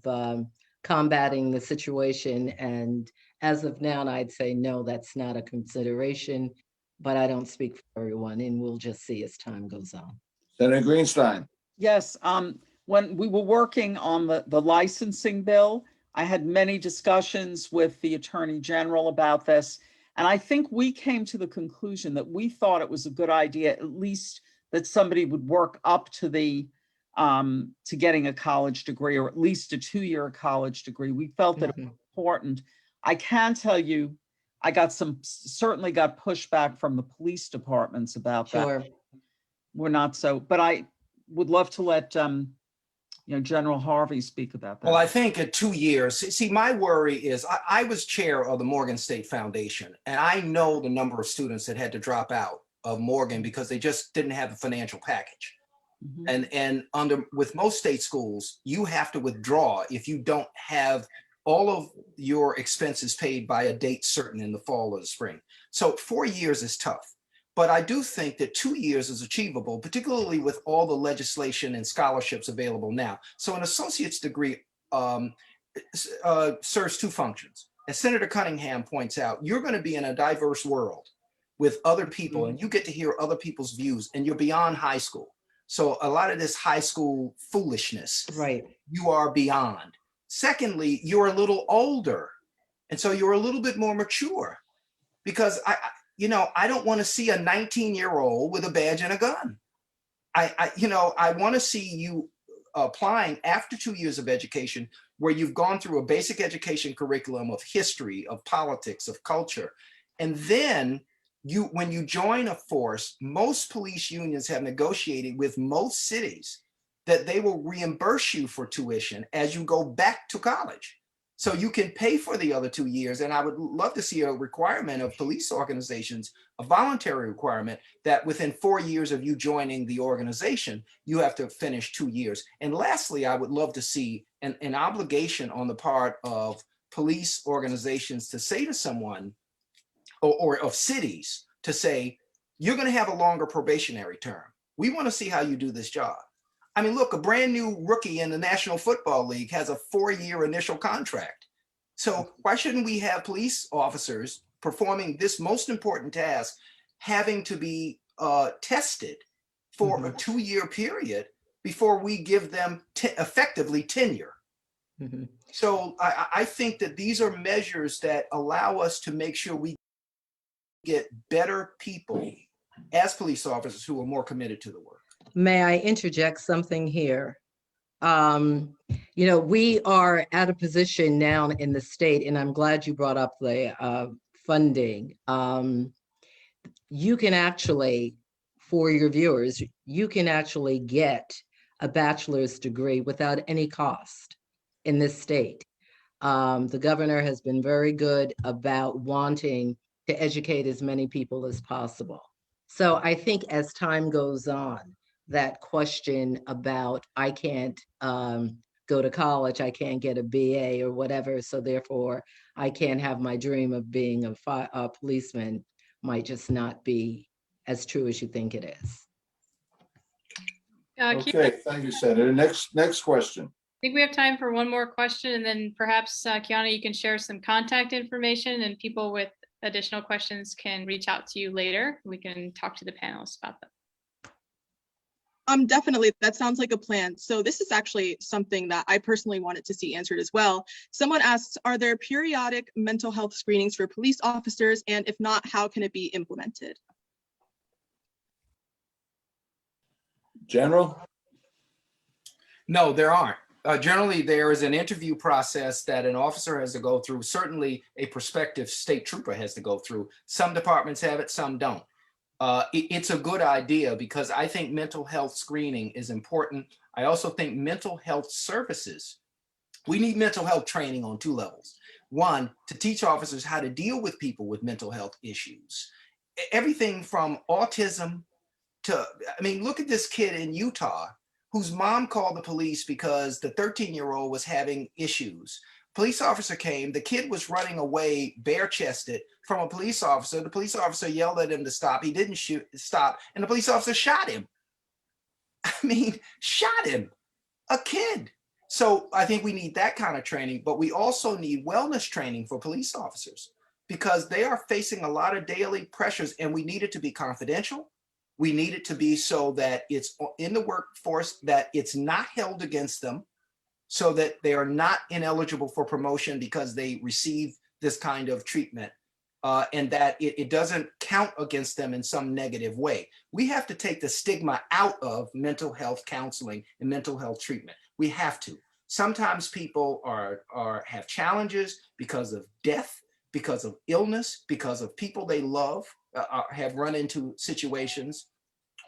combating the situation. And as of now, I'd say, no, that's not a consideration, but I don't speak for everyone, and we'll just see as time goes on. Senator Greenstein. Yes, when we were working on the licensing bill, I had many discussions with the Attorney General about this. And I think we came to the conclusion that we thought it was a good idea, at least that somebody would work up to the to getting a college degree, or at least a 2-year college degree. We felt that it was important. I can tell you, I certainly got pushback from the police departments about that. We're not so, but I would love to let General Harvey speak about that. Well, I think at 2 years, see, my worry is I was chair of the Morgan State Foundation, and I know the number of students that had to drop out of Morgan because they just didn't have the financial package. And with most state schools, you have to withdraw if you don't have all of your expenses paid by a date certain in the fall or the spring. So 4 years is tough. But I do think that 2 years is achievable, particularly with all the legislation and scholarships available now. So an associate's degree serves two functions. As Senator Cunningham points out, you're going to be in a diverse world with other people, and you get to hear other people's views, and you're beyond high school. So a lot of this high school foolishness, you are beyond. Secondly, you're a little older, and so you're a little bit more mature, because I don't want to see a 19-year-old with a badge and a gun. I want to see you applying after 2 years of education, where you've gone through a basic education curriculum of history, of politics, of culture. And then when you join a force, most police unions have negotiated with most cities that they will reimburse you for tuition as you go back to college. So you can pay for the other 2 years. And I would love to see a requirement of police organizations, a voluntary requirement, that within 4 years of you joining the organization, you have to finish 2 years. And lastly, I would love to see an obligation on the part of police organizations to say to someone, or of cities to say, you're going to have a longer probationary term. We want to see how you do this job. I mean, look, a brand new rookie in the National Football League has a 4-year initial contract. So why shouldn't we have police officers performing this most important task having to be tested for a 2-year period before we give them effectively tenure? So I think that these are measures that allow us to make sure we get better people as police officers who are more committed to the work. May I interject something here? We are at a position now in the state, and I'm glad you brought up the funding. You can actually, for your viewers, you can actually get a bachelor's degree without any cost in this state. The governor has been very good about wanting to educate as many people as possible. So I think as time goes on, that question about I can't go to college, I can't get a BA or whatever, so therefore I can't have my dream of being a policeman might just not be as true as you think it is. Kean, Okay, thank you, Senator. Next question. I think we have time for one more question, and then perhaps, Kiana, you can share some contact information, and people with additional questions can reach out to you later. We can talk to the panelists about them. Definitely. That sounds like a plan. So this is actually something that I personally wanted to see answered as well. Someone asks, are there periodic mental health screenings for police officers? And if not, how can it be implemented? General? No, there aren't. Generally, there is an interview process that an officer has to go through. Certainly, a prospective state trooper has to go through. Some departments have it, some don't. It's a good idea because I think mental health screening is important. I also think mental health services, we need mental health training on two levels. One, to teach officers how to deal with people with mental health issues. Everything from autism to, I mean, look at this kid in Utah whose mom called the police because the 13-year-old was having issues. Police officer came, the kid was running away bare-chested from a police officer. The police officer yelled at him to stop. He didn't stop, and the police officer shot him. I mean, shot him, a kid. So I think we need that kind of training, but we also need wellness training for police officers because they are facing a lot of daily pressures, and we need it to be confidential. We need it to be so that it's in the workforce, that it's not held against them, so that they are not ineligible for promotion because they receive this kind of treatment, and that it doesn't count against them in some negative way. We have to take the stigma out of mental health counseling and mental health treatment. We have to. Sometimes people have challenges because of death, because of illness, because of people they love have run into situations,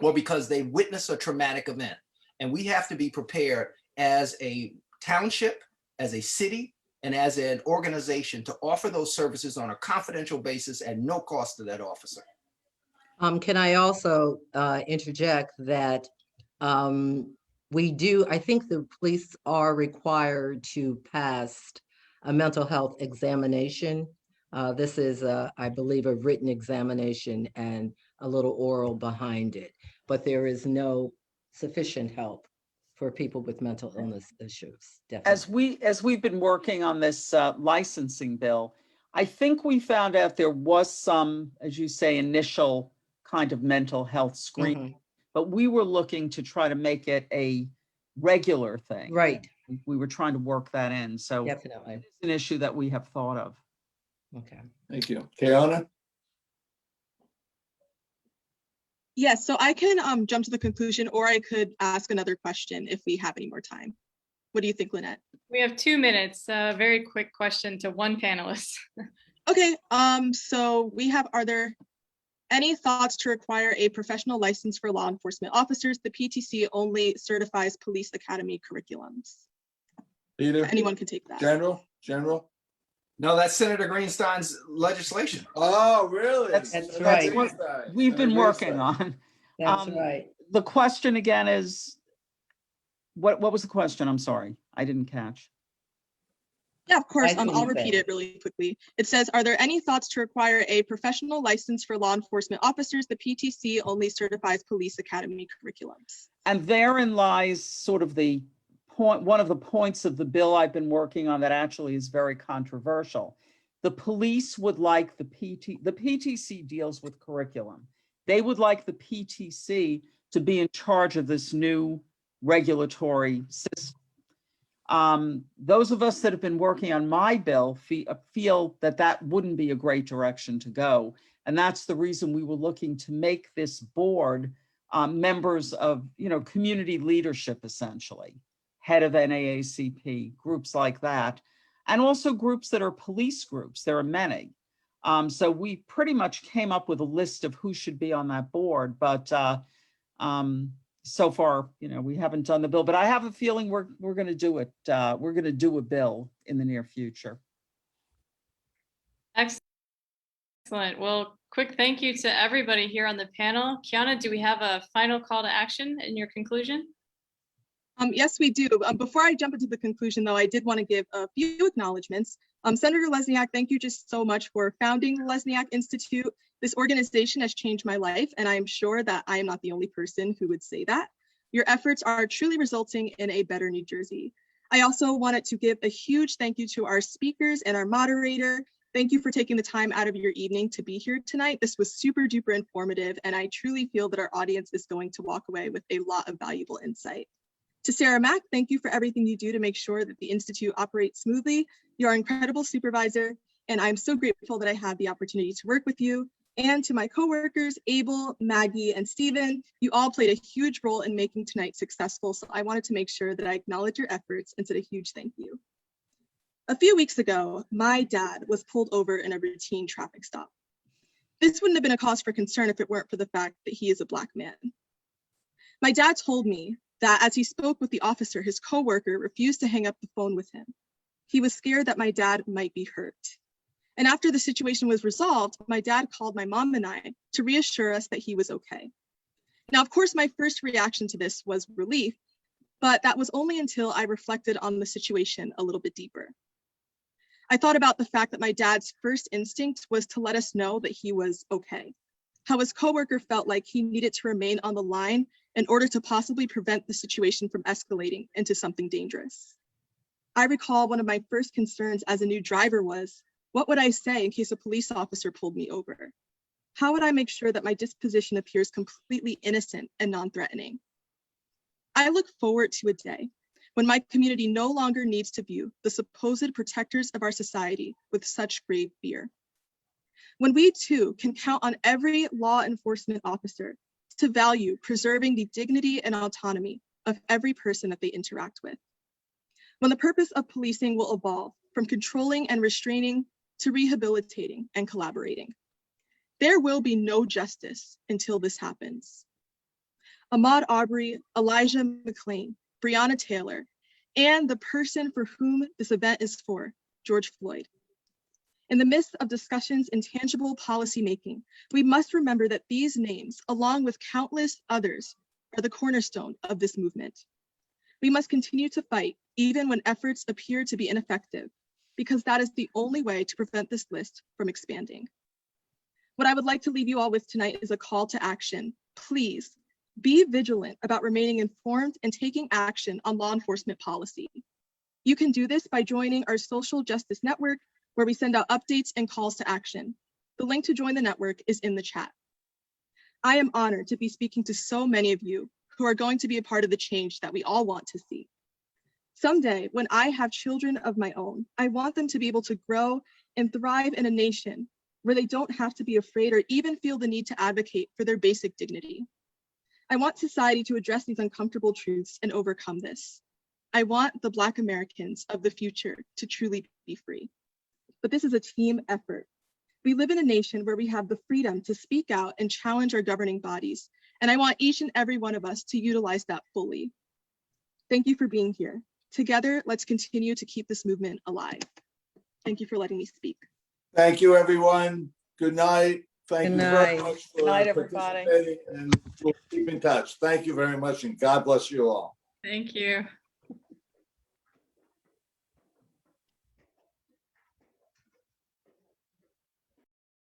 or because they witness a traumatic event. And we have to be prepared as a township, as a city, and as an organization to offer those services on a confidential basis at no cost to that officer. Can I also interject that I think the police are required to pass a mental health examination. This is, I believe, a written examination and a little oral behind it, but there is no sufficient help for people with mental illness issues. Definitely. As we've been working on this licensing bill, I think we found out there was some, as you say, initial kind of mental health screening, but we were looking to try to make it a regular thing. Right. We were trying to work that in. So Definitely. it's an issue that we have thought of. Okay. Thank you. Kiana? Yes, so I can jump to the conclusion, or I could ask another question if we have any more time. What do you think, Lynette? We have 2 minutes, a very quick question to one panelist. Okay, so we have, are there any thoughts to require a professional license for law enforcement officers? The PTC only certifies police academy curriculums. Peter? Anyone can take that. General? No, that's Senator Greenstein's legislation. Oh, really? That's right. What we've been working on. That's right. The question again is, what was the question? I'm sorry, I didn't catch. Yeah, of course. I see what I'll you repeat said. it really quickly. It says, are there any thoughts to require a professional license for law enforcement officers? The PTC only certifies police academy curriculums. And therein lies sort of the point, one of the points of the bill I've been working on that actually is very controversial. The police would like the PTC deals with curriculum. They would like the PTC to be in charge of this new regulatory system. Those of us that have been working on my bill feel that that wouldn't be a great direction to go. And that's the reason we were looking to make this board members of, community leadership, essentially, head of NAACP, groups like that, and also groups that are police groups. There are many. So we pretty much came up with a list of who should be on that board, but so far, we haven't done the bill, but I have a feeling we're going to do it. We're going to do a bill in the near future. Excellent. Well, Quick thank you to everybody here on the panel. Kiana, do we have a final call to action in your conclusion? Yes, we do. Before I jump into the conclusion, though, I did want to give a few acknowledgements. Senator Lesniak, thank you just so much for founding the Lesniak Institute. This organization has changed my life, and I am sure that I am not the only person who would say that. Your efforts are truly resulting in a better New Jersey. I also wanted to give a huge thank you to our speakers and our moderator. Thank you for taking the time out of your evening to be here tonight. This was super duper informative, and I truly feel that our audience is going to walk away with a lot of valuable insight. To Sarah Mack, thank you for everything you do to make sure that the Institute operates smoothly. You're an incredible supervisor, and I'm so grateful that I had the opportunity to work with you. And to my coworkers, Abel, Maggie, and Stephen, you all played a huge role in making tonight successful, so I wanted to make sure that I acknowledge your efforts and said a huge thank you. A few weeks ago, my dad was pulled over in a routine traffic stop. This wouldn't have been a cause for concern if it weren't for the fact that he is a Black man. My dad told me that as he spoke with the officer, his coworker refused to hang up the phone with him. He was scared that my dad might be hurt. And after the situation was resolved, my dad called my mom and I to reassure us that he was okay. Now, of course, my first reaction to this was relief, but that was only until I reflected on the situation a little bit deeper. I thought about the fact that my dad's first instinct was to let us know that he was okay, how his coworker felt like he needed to remain on the line in order to possibly prevent the situation from escalating into something dangerous. I recall one of my first concerns as a new driver was, what would I say in case a police officer pulled me over? How would I make sure that my disposition appears completely innocent and non-threatening? I look forward to a day when my community no longer needs to view the supposed protectors of our society with such grave fear. When we too can count on every law enforcement officer to value preserving the dignity and autonomy of every person that they interact with. When the purpose of policing will evolve from controlling and restraining to rehabilitating and collaborating. There will be no justice until this happens. Ahmaud Arbery, Elijah McClain, Breonna Taylor, and the person for whom this event is for, George Floyd. In the midst of discussions and tangible policymaking, we must remember that these names, along with countless others, are the cornerstone of this movement. We must continue to fight, even when efforts appear to be ineffective, because that is the only way to prevent this list from expanding. What I would like to leave you all with tonight is a call to action. Please be vigilant about remaining informed and taking action on law enforcement policy. You can do this by joining our social justice network, where we send out updates and calls to action. The link to join the network is in the chat. I am honored to be speaking to so many of you who are going to be a part of the change that we all want to see. Someday, when I have children of my own, I want them to be able to grow and thrive in a nation where they don't have to be afraid or even feel the need to advocate for their basic dignity. I want society to address these uncomfortable truths and overcome this. I want the Black Americans of the future to truly be free. But this is a team effort. We live in a nation where we have the freedom to speak out and challenge our governing bodies, and I want each and every one of us to utilize that fully. Thank you for being here. Together, let's continue to keep this movement alive. Thank you for letting me speak. Thank you, everyone. Good night. Thank Good you very night. much for Good night, everybody. participating, and we'll keep in touch. Thank you very much, and God bless you all. Thank you.